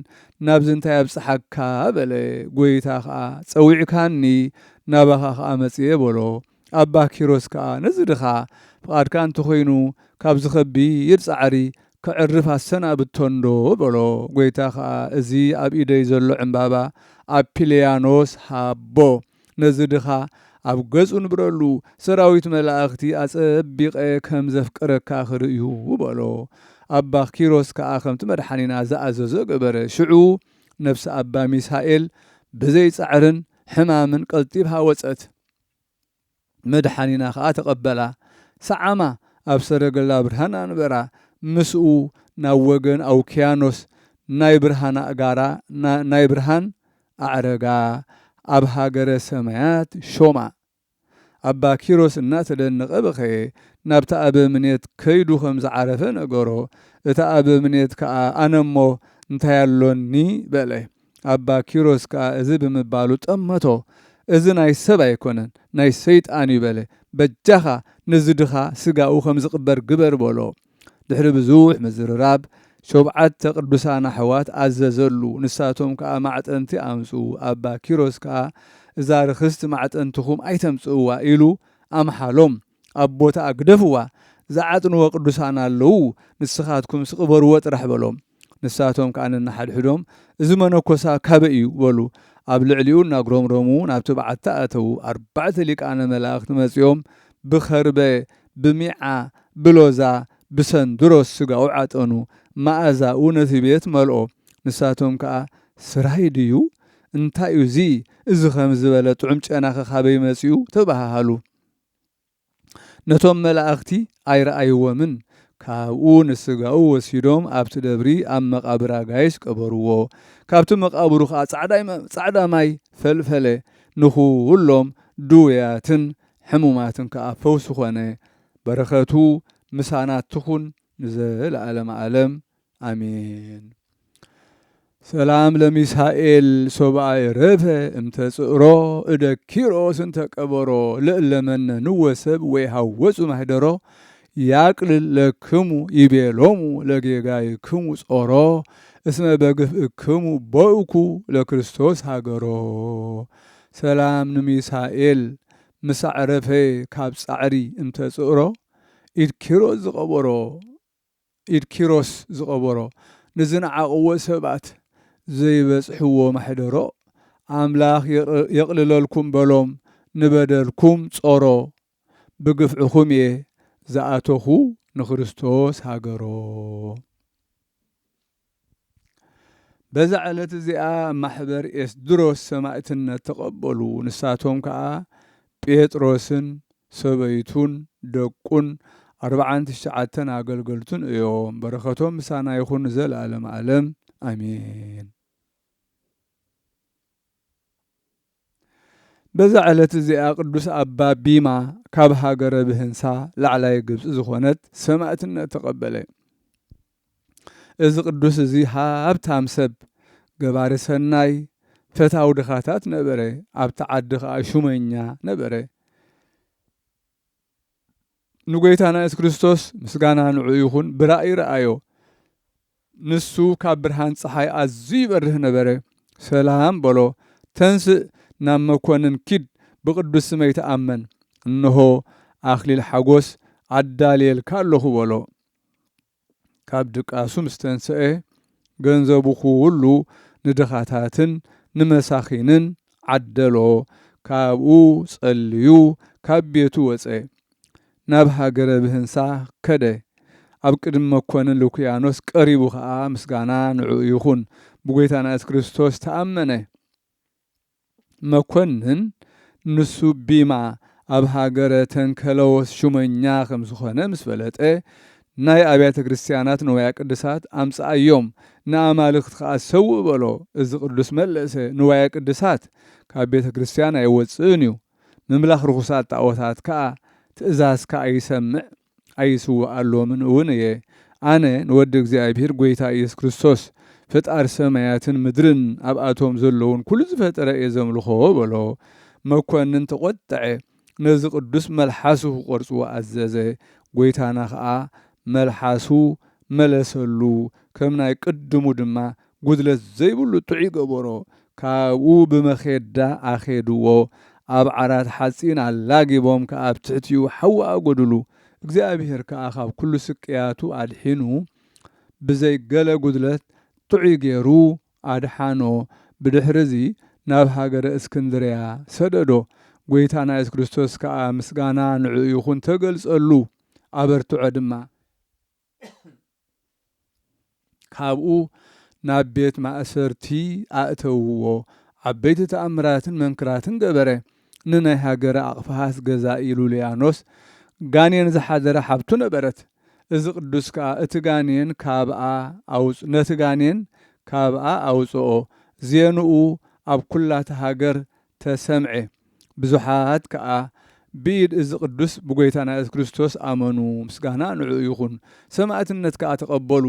ናብዚ እንታይ ኣብፅሓካ በለ። ጎይታ ከዓ ጸዊዕካኒ ናባኻ ከዓ መጽየ በሎ። ኣባ ኪሮስ ከዓ ነዚ ድኻ ፍቓድካ እንተኾይኑ ካብ ዝኸቢድ ጻዕሪ ክዕርፍ ኣሰናብቶንዶ በሎ። ጎይታ ከዓ እዚ ኣብ ኢደይ ዘሎ ዕምባባ ኣፒልያኖስ ሃቦ፣ ነዚ ድኻ ኣብ ገጹ ንብረሉ ሰራዊት መላእኽቲ ኣጸቢቐ ከም ዘፍቅረካ ክርእዩ በሎ። ኣባ ኪሮስ ከዓ ከምቲ መድሓኒና ዝኣዘዞ ገበረ። ሽዑ ነፍሲ ኣባ ሚሳኤል ብዘይ ጻዕርን ሕማምን ቀልጢብሃ ወፀት። መድሓኒና ከዓ ተቐበላ። ሰዓማ ኣብ ሰረገላ ብርሃን ኣንበራ። ምስኡ ናብ ወገን ኣውክያኖስ ናይ ብርሃን ኣጋራ ናይ ብርሃን ኣዕረጋ ኣብ ሃገረ ሰማያት ሾማ። ኣባ ኪሮስ እናተደነቐ በኸየ። ናብታ ኣበምኔት ከይዱ ከም ዝዓረፈ ነገሮ። እታ ኣበምኔት ከዓ ኣነሞ እንታይ ኣሎኒ በለ። ኣባ ኪሮስ ከዓ እዚ ብምባሉ ጠመቶ። እዚ ናይ ሰብ ኣይኮነን ናይ ሰይጣን እዩ በለ። በጃኻ ንዝድኻ ስጋኡ ከም ዝቕበር ግበር በሎ ድሕሪ ብዙሕ ምዝርራብ 7 ቅዱሳን ኣሕዋት ኣዘዘሉ ንሳቶም ከዓ ማዕጠንቲ ኣምፁ ኣባ ኪሮስ ከዓ እዛ ርክስቲ ማዕጠንትኹም ኣይተምፅእዋ ኢሉ ኣምሓሎም ኣብ ቦታ ኣግደፍዋ ዝዓጥንዎ ቅዱሳን ኣለዉ ንስኻትኩም ስቕበርዎ ጥራሕ በሎም ንሳቶም ከዓ ነናሓድሕዶም እዚ መነኮሳ ካበይ እዩ በሉ ኣብ ልዕሊኡ እናጉረምረሙ ናብቲ በዓቲ ኣተዉ 4 ሊቃነ መላእኽቲ መፂኦም ብኸርበ ብሚዓ ብሎዛ ብሰንድሮስ ስጋኡ ዓጠኑ ማእዛኡ ነቲ ቤት መልኦ ንሳቶም ከዓ ስራይ ድዩ እንታይ እዩ እዚ ከም ዝበለ ጥዑም ጨናኸ ካበይ መፂኡ ተባሃሉ ነቶም መላእኽቲ ኣይረኣይዎምን ካብኡ ንስጋኡ ወሲዶም ኣብቲ ደብሪ ኣብ መቃብር ኣጋይሽ ቀበርዎ ካብቲ መቃብሩ ከዓ ጻዕዳ ማይ ፈልፈለ ንኹሎም ድውያትን ሕሙማትን ከዓ ፈውሲ ኮነ በረኸቱ ምሳናት ትኹን ንዘለዓለም ዓለም አሜን ሰላም ለሚሳኤል ሶብኣይ ረፈ እምተጽእሮ እደ ኪሮስ እንተቀበሮ ለእለመነ ንወሰብ ወይ ሃወፁ ማህደሮ ያቅልል ለክሙ ይቤሎሙ ለጌጋይክሙ ጾሮ እስመ በግፍእክሙ ቦእኩ ለክርስቶስ ሃገሮ ሰላም ንሚሳኤል ምሳዕረፈ ካብ ጻዕሪ እምተጽእሮ ኢድ ኪሮስ ዝቐበሮ ንዝነዓቕዎ ሰባት ዘይበጽሕዎ ማሕደሮ ኣምላኽ የቕልለልኩም በሎም ንበደልኩም ጾሮ ብግፍዕኹም እየ ዝኣተኹ ንክርስቶስ ሃገሮ በዛ ዕለት እዚኣ ማሕበር ኤስድሮስ ሰማዕትነት ተቐበሉ ንሳቶም ከዓ ጴጥሮስን ሰበይቱን ደቁን 49 ኣገልገልቱን እዮም በረኸቶም ምሳና ይኹን ዘለዓለም ዓለም አሜን በዛ ዕለት እዚኣ ቅዱስ ኣባ ቢማ ካብ ሃገረ ብህንሳ ላዕላይ ግብፂ ዝኾነት ሰማዕትነት ተቐበለ እዚ ቅዱስ እዚ ሃብታም ሰብ ገባሪ ሰናይ ፈታዊ ድኻታት ነበረ ኣብቲ ዓዲ ከዓ ሹመኛ ነበረ ንጎይታና ኢየሱስ ክርስቶስ ምስጋና ንዑ ይኹን ብራእይ ረአዮ ንሱ ካብ ብርሃን ፀሓይ ኣዝዩ ይበርህ ነበረ ሰላም በሎ ተንስእ ናብ መኮንን ኪድ ብቅዱስ ስመይ ተኣመን እንሆ ኣኽሊል ሓጎስ ኣዳልየልካ ኣለኹ በሎ ካብ ድቃሱ ምስ ተንስአ ገንዘቡ ኩሉ ንድኻታትን ንመሳኺንን ዓደሎ ካብኡ ጸልዩ ካብ ቤቱ ወፀ ናብ ሃገረ ብህንሳ ከደ ኣብ ቅድሚ መኮንን ሉክያኖስ ቀሪቡ ከዓ ምስጋና ንዑ ይኹን ብጎይታና ኢየሱስ ክርስቶስ ተኣመነ መኮንን ንሱ ቢማ ኣብ ሃገረ ተንከለወስ ሹመኛ ከም ዝኾነ ምስ ፈለጠ ናይ ኣብያተ ክርስቲያናት ንዋያ ቅድሳት ኣምፃእዮም ንኣማልክት ከዓ ሰውእ በሎ እዚ ቅዱስ መለሰ ንዋያ ቅድሳት ካብ ቤተ ክርስቲያን ኣይወፅእን እዩ ምምላኽ ርኩሳት ጣዖታት ከዓ ትእዛዝካ ኣይሰምዕ ኣይስውኣሎምን እውን እየ ኣነ ንወዲ እግዚኣብሔር ጎይታ ኢየሱስ ክርስቶስ ፈጣሪ ሰማያትን ምድርን ኣብኣቶም ዘለውን ኩሉ ዝፈጠረ እየ ዘምልኾ በሎ መኮንን ተቆጠዐ ነዚ ቅዱስ መልሓሱ ክቆርፅዎ ኣዘዘ ጎይታና ከዓ መልሓሱ መለሰሉ ከም ናይ ቅድሙ ድማ ጉድለት ዘይብሉ ጥዑይ ገበሮ ካብኡ ብመኼዳ ኣኼድዎ ኣብ ዓራት ሓፂን ኣላጊቦም ከዓ ኣብ ትሕቲኡ ሓዊ ኣጎድሉ እግዚኣብሔር ከዓ ካብ ኩሉ ስቅያቱ ኣድሒኑ ብዘይ ገለ ጉድለት ጥዑይ ገይሩ ኣድሓኖ ብድሕሪዚ ናብ ሃገረ እስክንድርያ ሰደዶ ጎይታና ኢየሱስ ክርስቶስ ከዓ ምስጋና ንዑ ይኹን ተገልጸሉ ኣበርትዖ ድማ ካብኡ ናብ ቤት ማእሰርቲ ኣእተውዎ ዓበይቲ ተኣምራትን መንክራትን ገበረ ንናይ ሃገረ ኣቕፋሃስ ገዛኢ ሉልያኖስ ጋኔን ዝሓደረ ሓብቱ ነበረት እዚ ቅዱስ ከዓ እቲ ጋኔን ካብኣ ኣውፅኦ ዜንኡ ኣብ ኩላተ ሃገር ተሰምዐ ብዙሓት ከዓ ብኢድ እዚ ቅዱስ ብጎይታና ኢየሱስ ክርስቶስ ኣመኑ ምስጋና ንዑ ይኹን ሰማዕትነት ከዓ ተቐበሉ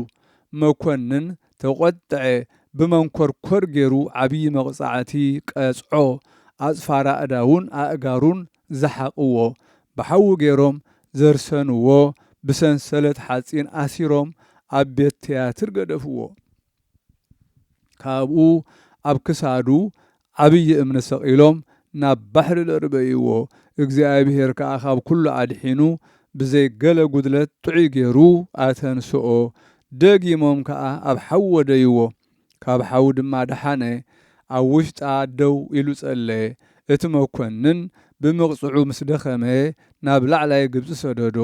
መኮንን ተቆጠዐ ብመንኰርኰር ገይሩ ዓብዪ መቕጻዕቲ ቀጽዖ ኣጽፋራ እዳውን ኣእጋሩን ዝሓቕዎ ብሓዊ ገይሮም ዘርሰንዎ ብሰንሰለት ሓፂን ኣሲሮም ኣብ ቤት ትያትር ገደፍዎ። ካብኡ ኣብ ክሳዱ ዓብዪ እምኒ ሰቒሎም ናብ ባሕሪ ደርበይዎ። እግዚኣብሔር ከዓ ካብ ኩሉ ኣድሒኑ ብዘይ ገለ ጉድለት ጥዑይ ገይሩ ኣተንስኦ። ደጊሞም ከዓ ኣብ ሓዊ ወደይዎ። ካብ ሓዊ ድማ ደሓነ ኣብ ውሽጣ ደው ኢሉ ጸለየ። እቲ መኰንን ብምቕጽዑ ምስ ደኸመ ናብ ላዕላይ ግብፂ ሰደዶ።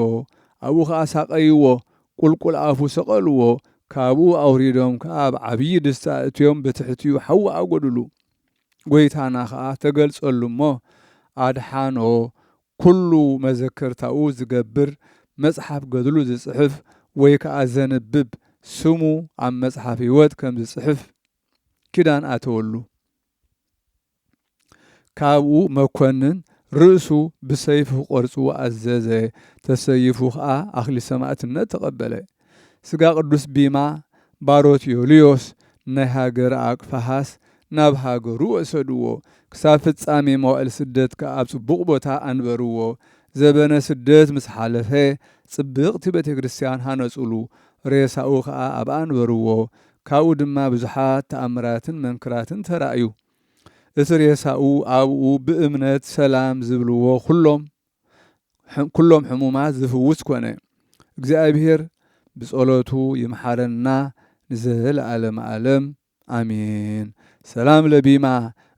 ኣብኡ ከዓ ሳቐይዎ፣ ቁልቁል ኣፉ ሰቐልዎ። ካብኡ ኣውሪዶም ከዓ ኣብ ዓብዪ ድስቲ እትዮም ብትሕትኡ ሓዊ ኣጐድሉ። ጐይታና ከዓ ተገልጸሉ እሞ ኣድሓኖ ኩሉ መዘከርታኡ ዝገብር መጽሓፍ ገድሉ ዝጽሕፍ ወይ ከዓ ዘንብብ ስሙ ኣብ መጽሓፍ ሕይወት ከም ዝጽሕፍ ኪዳን ኣተወሉ። ካብኡ መኰንን ርእሱ ብሰይፉ ቖርጽዎ ኣዘዘ። ተሰይፉ ከዓ ኣኽሊል ሰማዕትነት ተቐበለ። ስጋ ቅዱስ ቢማ ባሮት ዮልዮስ ናይ ሃገረ ኣቅፋሃስ ናብ ሃገሩ ወሰድዎ። ክሳብ ፍጻሜ መዋዕል ስደት ከዓ ኣብ ጽቡቕ ቦታ ኣንበርዎ። ዘበነ ስደት ምስ ሓለፈ ጽብቕቲ ቤተ ክርስቲያን ሃነጹሉ። ሬሳኡ ከዓ ኣብ ኣንበርዎ። ካብኡ ድማ ብዙሓት ተኣምራትን መንክራትን ተራእዩ። እቲ ሬሳኡ ኣብኡ ብእምነት ሰላም ዝብልዎ ኩሎም ሕሙማት ዝፍውስ ኮነ። እግዚኣብሔር ብጸሎቱ ይምሓረና ንዘለዓለመ ዓለም ኣሜን። ሰላም ለቢማ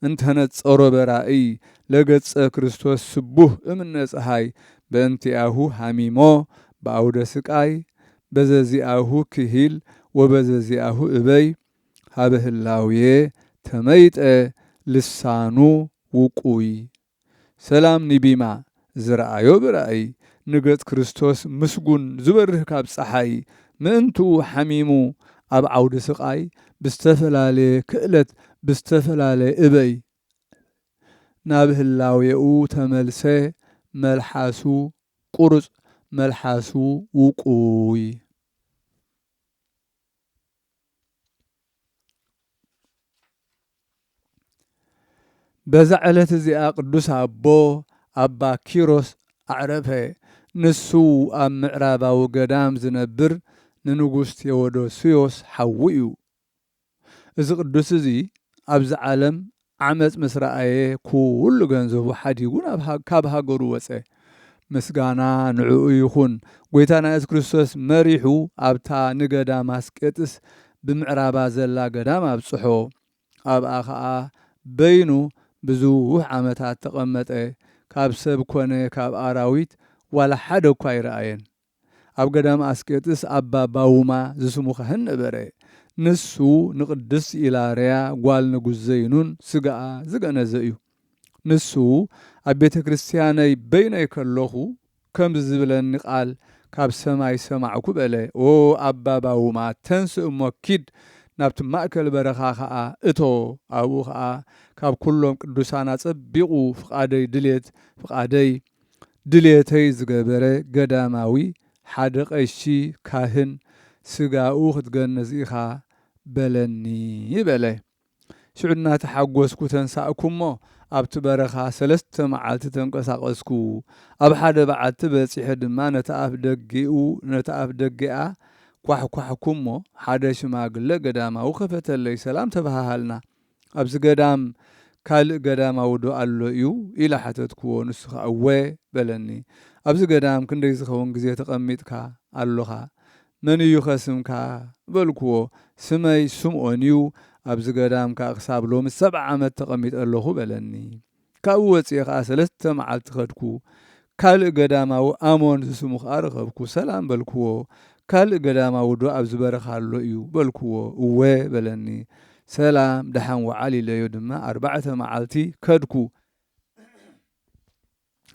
እንተነጸሮ በራእይ ለገጸ ክርስቶስ ስቡህ እምነ ፀሐይ በእንቲአሁ ሃሚሞ በአውደ ስቃይ በዘዚአሁ ክሂል ወበዘዚአሁ እበይ ሀበህላውዬ ተመይጠ ልሳኑ ውቁይ። ሰላም ንቢማ ዝረአዮ ብራእይ ንገጽ ክርስቶስ ምስጉን ዝበርህ ካብ ፀሓይ ምእንትኡ ሓሚሙ ኣብ ዓውዲ ስቃይ ብዝተፈላለየ ክእለት ብዝተፈላለየ እበይ ናብ ህላዌኡ ተመልሰ መልሓሱ ቁሩጽ መልሓሱ ውቁይ። በዛ ዕለት እዚኣ ቅዱስ ኣቦ ኣባ ኪሮስ ኣዕረፈ። ንሱ ኣብ ምዕራባዊ ገዳም ዝነብር ንንጉስ ቴዎዶስዮስ ሓዊ እዩ። እዚ ቅዱስ እዚ ኣብዚ ዓለም ዓመፅ ምስ ረኣየ ኩሉ ገንዘቡ ሓዲጉ ካብ ሃገሩ ወፀ። ምስጋና ንዕኡ ይኹን። ጎይታና ኢየሱስ ክርስቶስ መሪሑ ኣብታ ንገዳም ኣስቄጥስ ብምዕራባ ዘላ ገዳም ኣብፅሖ። ኣብኣ ከዓ በይኑ ብዙሕ ዓመታት ተቐመጠ። ካብ ሰብ ኮነ ካብ ኣራዊት ዋላ ሓደ እኳ ይረኣየን። ኣብ ገዳም ኣስቄጥስ ኣባ ባውማ ዝስሙ ካህን ነበረ። ንሱ ንቅድስት ኢላርያ ጓል ንጉስ ዘይኑን ስጋኣ ዝገነዘ እዩ። ንሱ ኣብ ቤተ ክርስቲያነይ በይነይ ከለኹ ከምዚ ዝብለኒ ቃል ካብ ሰማይ ሰማዕኩ በለ። ኦ ኣባ ባውማ ተንስእ እሞ ኪድ ናብቲ ማእከል በረኻ ከዓ እቶ። ኣብኡ ከዓ ካብ ኩሎም ቅዱሳን ኣጸቢቑ ፍቓደይ ድልየተይ ዝገበረ ገዳማዊ ሓደ ቀሺ ካህን ስጋኡ ክትገንዝ ኢኻ በለኒ በለ። ሽዑ እናተሓጐስኩ ተንሳእኩ እሞ ኣብቲ በረኻ 3 መዓልቲ ተንቀሳቐስኩ። ኣብ ሓደ በዓልቲ በፂሐ ድማ ነቲ ኣፍ ደጊኣ ኳሕኳሕኩ እሞ ሓደ ሽማግለ ገዳማዊ ከፈተለይ። ሰላም ተባሃሃልና። ኣብዚ ገዳም ካልእ ገዳማዊ ዶ ኣሎ እዩ ኢላ ሓተትክዎ። ንሱ ከዓ እወ በለኒ። ኣብዚ ገዳም ክንደይ ዝኸውን ግዜ ተቐሚጥካ ኣለኻ? መን እዩ ኸስምካ በልክዎ። ስመይ ስምዖን እዩ። ኣብዚ ገዳም ከዓ ክሳብ ሎሚ 7 ዓመት ተቐሚጠ ኣለኹ በለኒ። ካብኡ ወፂአ ከዓ 3 መዓልቲ ኸድኩ። ካልእ ገዳማዊ ኣሞን ዝስሙ ከዓ ረኸብኩ። ሰላም በልክዎ። ካልእ ገዳማዊ ዶ ኣብዚ በረኻ ኣሎ እዩ በልክዎ። እወ በለኒ። ሰላም ደሓን ወዓል ኢለዮ ድማ 4 መዓልቲ ከድኩ።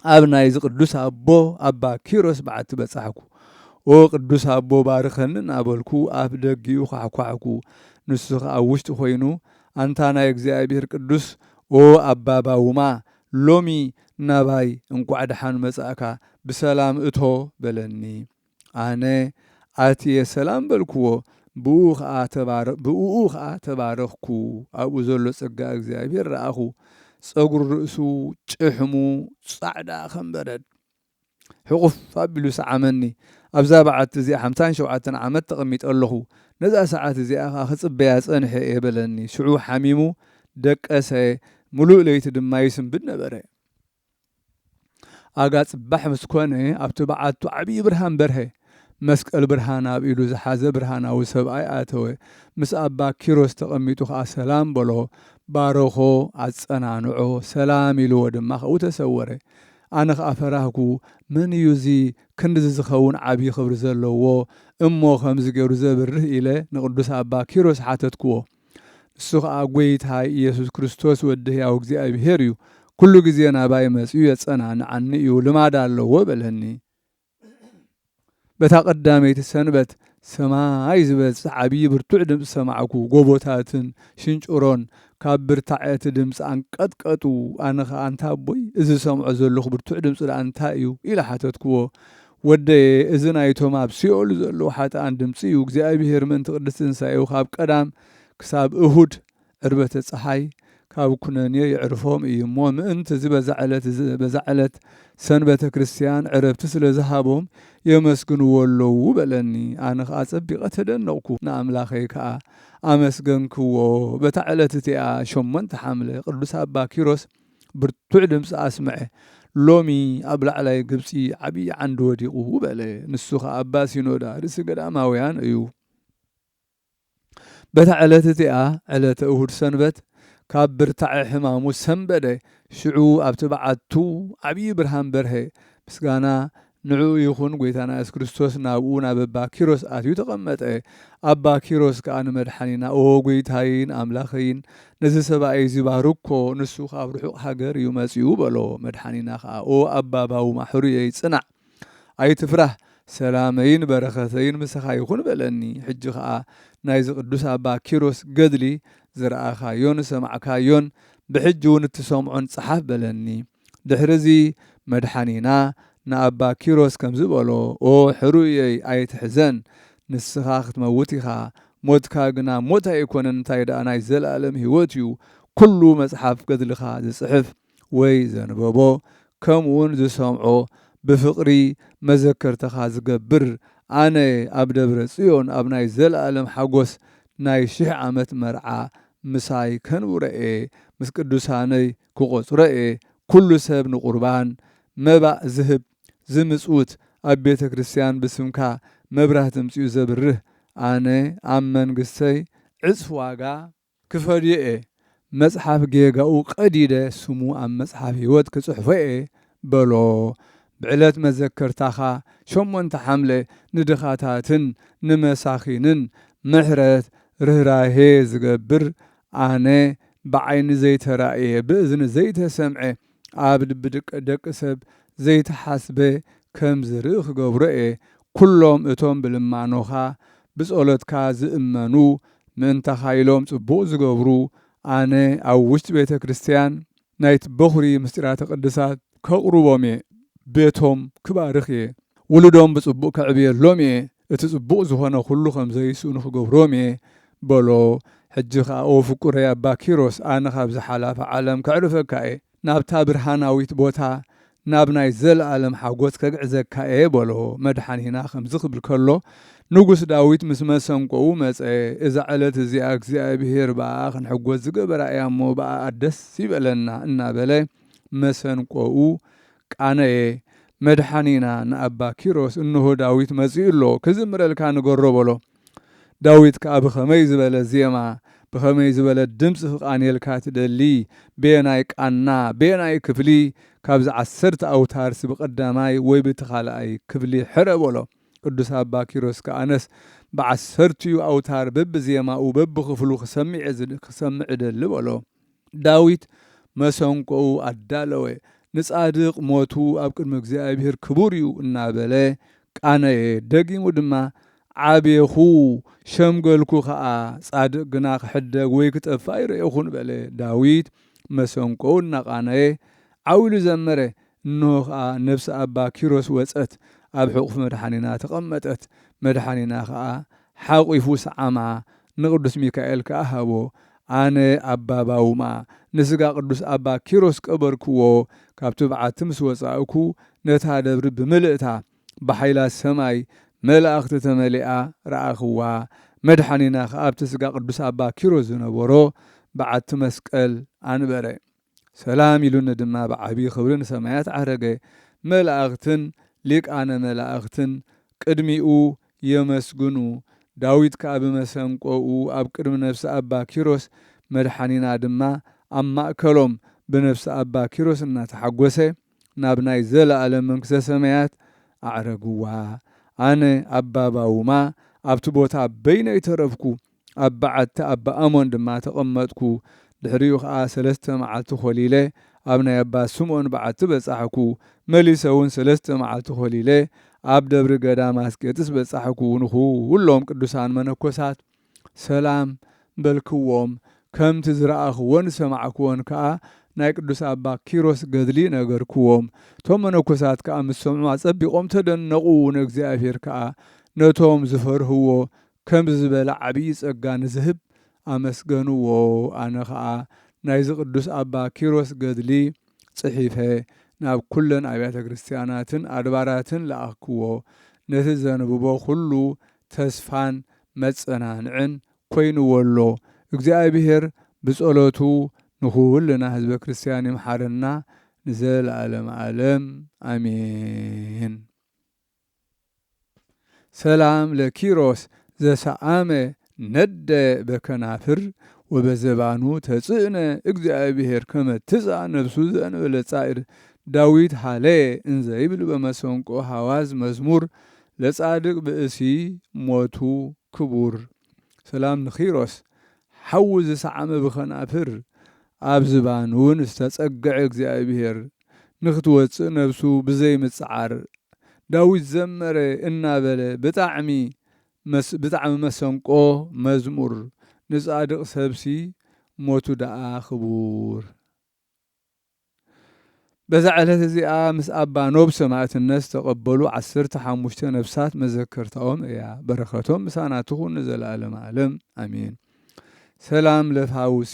ኣብ ናይዚ ቅዱስ ኣቦ ኣባ ኪሮስ በዓቲ በጻሕኩ። ኦ ቅዱስ ኣቦ ባርኸኒ እናበልኩ ኣፍ ደጊኡ ኳሕኳሕኩ። ንሱ ከዓ ኣብ ውሽጢ ኮይኑ ኣንታ ናይ እግዚኣብሔር ቅዱስ ኦ ኣባ ባውማ ሎሚ ናባይ እንቋዕ ደሓን መጻእካ ብሰላም እቶ በለኒ። ኣነ ኣትየ ሰላም በልክዎ። ብኡ ከዓ ተባረኽኩ። ኣብኡ ዘሎ ጸጋ እግዚኣብሔር ረኣኹ። ጸጉሪ ርእሱ ጭሕሙ ጻዕዳ ከም በረድ ሕቑፍ ኣቢሉ ሰዓመኒ ኣብዛ በዓቲ እዚኣ 57 ዓመት ተቐሚጥ ኣለኹ ነዛ ሰዓት እዚኣ ኸ ክጽበያ ጸንሐ የበለኒ ሽዑ ሓሚሙ ደቀሰ ሙሉእ ለይቲ ድማ ይስንብድ ነበረ ኣጋ ጽባሕ ምስ ኮነ ኣብቲ በዓቱ ዓብዪ ብርሃን በርሀ መስቀል ብርሃን ኣብ ኢሉ ዝሓዘ ብርሃናዊ ሰብኣይ ኣተወ ምስ ኣባ ኪሮስ ተቐሚጡ ኸዓ ሰላም በሎ ባረኾ ኣጸናንዖ ሰላም ኢልዎ ድማ ኸኡ ተሰወረ ኣነ ኸዓ ፈራህኩ መን እዩ እዚ ክንዲ ዝኸውን ዓብዪ ክብሪ ዘለዎ እሞ ከምዚ ገይሩ ዘብርህ ኢለ ንቅዱስ ኣባ ኪሮስ ሓተትክዎ ንሱ ኸዓ ጐይታይ ኢየሱስ ክርስቶስ ወዲ ሕያው እግዚኣብሔር እዩ ኩሉ ግዜ ናባይ መጺኡ የጸናንዓኒ እዩ ልማድ ኣለዎ በለኒ በታ ቀዳመይቲ ሰንበት ሰማይ ዝበጽሕ ዓብዪ ብርቱዕ ድምፂ ሰማዕኩ ጎቦታትን ሽንጭሮን ካብ ብርታዕቲ ድምፂ አንቀጥቀጡ ኣነ ኸዓ እንታ ቦይ እዚ ሰምዖ ዘለኹ ብርቱዕ ድምፂ ዳ እንታይ እዩ ኢለ ሓተትክዎ ወደየ እዚ ናይቶም ኣብ ሲኦል ዘለዉ ሓጥኣን ድምፂ እዩ እግዚኣብሔር ምእንቲ ቅድስቲ ትንሳኤው ካብ ቀዳም ክሳብ እሁድ ዕርበተ ፀሓይ ካብ ኩነኔ ይዕርፎም እዩ እሞ ምእንቲ እዚ በዛ ዕለት ሰንበተ ክርስቲያን ዕረብቲ ስለ ዝሃቦም የመስግንዎ ኣለዉ በለኒ ኣነ ኸዓ ጸቢቐ ተደነቕኩ ንኣምላኸይ ከዓ ኣመስገንክዎ በታ ዕለት እቲኣ 8 ሓምለ ቅዱስ ኣባ ኪሮስ ብርቱዕ ድምፂ ኣስምዐ ሎሚ ኣብ ላዕላይ ግብፂ ዓብዪ ዓንዲ ወዲቑ በለ ንሱ ኸዓ ኣባ ሲኖዳ ርእሲ ገዳማውያን እዩ በታ ዕለት እቲኣ ዕለተ እሁድ ሰንበት ካብ ብርታዕ ሕማሙ ሰንበደ ሽዑ ኣብቲ በዓቱ ዓብዪ ብርሃን በርሀ ምስጋና ንዑ ይኹን ጐይታና ኢየሱስ ክርስቶስ ናብኡ ናብ ኣባ ኪሮስ ኣትዩ ተቐመጠ ኣባ ኪሮስ ከዓ ንመድሓኒና ኦ ጐይታይን ኣምላኸይን ነዚ ሰብኣይ ዝባርኮ ንሱ ካብ ርሑቕ ሃገር እዩ መጺኡ በሎ መድሓኒና ከዓ ኦ ኣባ ባውማ ሕሩየይ ጽናዕ ኣይትፍራህ ሰላመይን በረኸተይን ምስኻ ይኹን በለኒ ሕጂ ከዓ ናይዚ ቅዱስ ኣባ ኪሮስ ገድሊ ዝረኣኻዮን ሰማዕካዮን ብሕጂ እውን እትሰምዖን ጽሓፍ በለኒ ድሕሪዚ መድሓኒና ንኣባ ኪሮስ ከም ዝበሎ ኦ ሕሩየይ ኣይትሕዘን ንስኻ ክትመውት ኢኻ ሞትካ ግና ሞት ኣይኮነን እንታይ ደኣ ናይ ዘለኣለም ህይወት እዩ ኩሉ መጽሓፍ ገድልኻ ዝጽሕፍ ወይ ዘንበቦ ከምኡውን ዝሰምዖ ብፍቕሪ መዘከርተኻ ዝገብር ኣነ ኣብ ደብረ ጽዮን ኣብ ናይ ዘለኣለም ሓጎስ ናይ 1000 ዓመት መርዓ ምሳይ ከንብረኤ ምስ ቅዱሳነይ ክቖጽረኤ ኩሉ ሰብ ንቁርባን መባእ ዝህብ ዝምጽውት ኣብ ቤተ ክርስቲያን ብስምካ መብራህቲ ምጽኡ ዘብርህ ኣነ ኣብ መንግሥተይ ዕጽፍ ዋጋ ክፈልየ መጽሓፍ ጌጋኡ ቀዲደ ስሙ ኣብ መጽሓፍ ሕይወት ክጽሕፈየ በሎ ብዕለት መዘከርታኻ 8 ሓምለ ንድኻታትን ንመሳኺንን ምሕረት ርህራሄ ዝገብር ኣነ ብዓይኒ ዘይተራእየ ብእዝኒ ዘይተሰምዐ ኣብ ልቢ ደቂ ሰብ ዘይተሓስበ ከም ዝርኢ ክገብሮ እየ ኩሎም እቶም ብልማኖኻ ብጸሎትካ ዝእመኑ ምእንተኻ ኢሎም ጽቡቕ ዝገብሩ ኣነ ኣብ ውሽጢ ቤተ ክርስቲያን ናይቲ በኹሪ ምስጢራተ ቅድሳት ከቕርቦም እየ ቤቶም ክባርኽ እየ ውሉዶም ብጽቡቕ ከዕብየሎም እየ እቲ ጽቡቕ ዝኾነ ኩሉ ከም ዘይስኡ ንክገብሮም እየ በሎ ሕጂ ከዓ ኦ ፍቁረይ ኣባ ኪሮስ ኣነ ካብ ዝሓላፈ ዓለም ከዕርፈካ እየ ናብታ ብርሃናዊት ቦታ ናብ ናይ ዘለኣለም ሓጎስ ከግዕዘካ እየ በሎ መድሓኒና ከምዚ ክብል ከሎ ንጉስ ዳዊት ምስ መሰንቆኡ መፀ እዛ ዕለት እዚኣ እግዚኣብሔር በኣ ክንሕጎስ ዝገበራ እያ እሞ በኣ ደስ ይበለና እናበለ መሰንቆኡ ቃነየ መድሓኒና ንኣባ ኪሮስ እንሆ ዳዊት መጺኡ ኣሎ ክዝምረልካ ንገሮ በሎ ዳዊት ከዓ ብኸመይ ዝበለ ዜማ ብኸመይ ዝበለ ድምፂ ክቃንየልካ ትደሊ ቤናይ ቃና ቤናይ ክፍሊ ካብዚ 10 ኣውታርሲ ብቐዳማይ ወይ ብተኻልኣይ ክፍሊ ሕረ በሎ ቅዱስ ኣባ ኪሮስ ከኣነስ ብ10 ኣውታር በብዜማኡ በብክፍሉ ክሰምዕ ደሊ በሎ ዳዊት መሰንቆኡ ኣዳለወ ንጻድቕ ሞቱ ኣብ ቅድሚ እግዚኣብሔር ክቡር እዩ እናበለ ቃነየ ደጊሙ ድማ ዓብየኹ ሸምገልኩ ከዓ ጻድቕ ግና ክሕደግ ወይ ክጠፋ ይርአኹን በለ ዳዊት መሰንቆኡ እናቃነየ ዓዊሉ ዘመረ እንሆ ከዓ ነብሲ ኣባ ኪሮስ ወፀት ኣብ ሕቑፍ መድሓኒና ተቐመጠት መድሓኒና ከዓ ሓቂፉ ሰዓማ ንቅዱስ ሚካኤል ከዓ ሃቦ ኣነ ኣባ ባውማ ንስጋ ቅዱስ ኣባ ኪሮስ ቀበርክዎ ካብቲ በዓቲ ምስ ወፃእኩ ነታ ደብሪ ብምልእታ ብሓይላት ሰማይ መላእኽቲ ተመሊኣ ረኣኽዋ። መድሓኒና ከዓ ኣብቲ ስጋ ቅዱስ ኣባ ኪሮስ ዝነበሮ በዓቲ መስቀል ኣንበረ። ሰላም ኢሉኒ ድማ ብዓብዪ ክብሪ ንሰማያት ዓረገ። መላእኽትን ሊቃነ መላእኽትን ቅድሚኡ የመስግኑ። ዳዊት ከዓ ብመሰንቆኡ ኣብ ቅድሚ ነፍሲ ኣባ ኪሮስ መድሓኒና ድማ ኣብ ማእከሎም ብነፍሲ ኣባ ኪሮስ እናተሓጐሰ ናብ ናይ ዘለኣለም መንግሥተ ሰማያት ኣዕረግዋ። ኣነ ኣባ ባውማ ኣብቲ ቦታ በይነይ ተረፍኩ። ኣብ በዓቲ ኣባ ኣሞን ድማ ተቐመጥኩ። ድሕሪኡ ከዓ 3 መዓልቲ ኾሊለ ኣብ ናይ ኣባ ስምዖን በዓቲ በጻሕኩ። መሊሰ እውን 3 መዓልቲ ኾሊለ ኣብ ደብሪ ገዳም ኣስቄጥስ በጻሕኩ። ንኹሎም ቅዱሳን መነኮሳት ሰላም በልክዎም። ከምቲ ዝረኣኽዎን ሰማዕክዎን ከዓ ናይ ቅዱስ ኣባ ኪሮስ ገድሊ ነገርክዎም። እቶም መነኮሳት ከዓ ምስ ሰምዑ ኣጸቢቖም ተደነቑ። ንእግዚአብሔር ከዓ ነቶም ዝፈርህዎ ከም ዝበለ ዓብዪ ጸጋ ንዝህብ ኣመስገንዎ። ኣነ ከዓ ናይዚ ቅዱስ ኣባ ኪሮስ ገድሊ ጽሒፈ ናብ ኩለን ኣብያተ ክርስቲያናትን ኣድባራትን ለኣኽክዎ። ነቲ ዘንብቦ ኩሉ ተስፋን መጸናንዕን ኮይኑወሎ። እግዚአብሔር ብጸሎቱ ንኹልና ህዝበ ክርስቲያን ይምሓረና ንዘለዓለም ዓለም አሜን። ሰላም ለኪሮስ ዘሰአመ ነደ በከናፍር ወበዘባኑ ተጽእነ እግዚአብሔር ከመ ትጽእ ነፍሱ ዘእንበለ ጻዕር። ዳዊት ሃለየ እንዘ ይብል በመሰንቆ ሐዋዝ መዝሙር ለጻድቅ ብእሲ ሞቱ ክቡር። ሰላም ንኪሮስ ሓዊ ዝሰዓመ ብኸናፍር ኣብ ዝባኑ እውን ዝተጸግዐ እግዚአብሔር ንኽትወፅእ ነፍሱ ብዘይ ምጽዓር ዳዊት ዘመረ እናበለ ብጣዕሚ መሰንቆ መዝሙር ንጻድቕ ሰብሲ ሞቱ ደኣ ክቡር። በዛ ዕለት እዚኣ ምስ ኣባ ኖብ ሰማዕትነት ዝተቐበሉ 15 ነፍሳት መዘከርታኦም እያ። በረኸቶም ምሳና ትኹን ንዘለዓለም ዓለም አሜን። ሰላም ለፋውሲ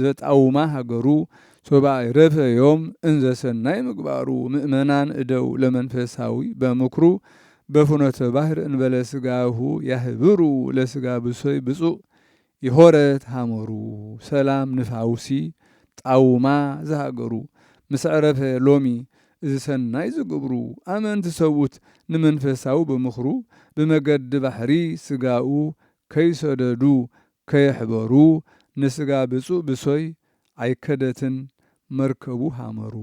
ዘጣውማ ሃገሩ ሶባይ ረፈዮም እንዘ ሰናይ ምግባሩ። ምእመናን እደው ለመንፈሳዊ በምክሩ በፍኖተ ባህር እንበለ ስጋሁ ያህብሩ ለስጋ ብሶይ ብፁዕ ይሆረት ሃመሩ። ሰላም ንፋውሲ ጣውማ ዝሃገሩ ምስ ዕረፈ ሎሚ እዚ ሰናይ ዝግብሩ። ኣመንቲ ሰውት ንመንፈሳዊ ብምኽሩ ብመገዲ ባሕሪ ስጋኡ ከይሰደዱ ከየሕበሩ ንስጋ ብፁዕ ብሶይ ኣይከደትን መርከቡ ሃመሩ።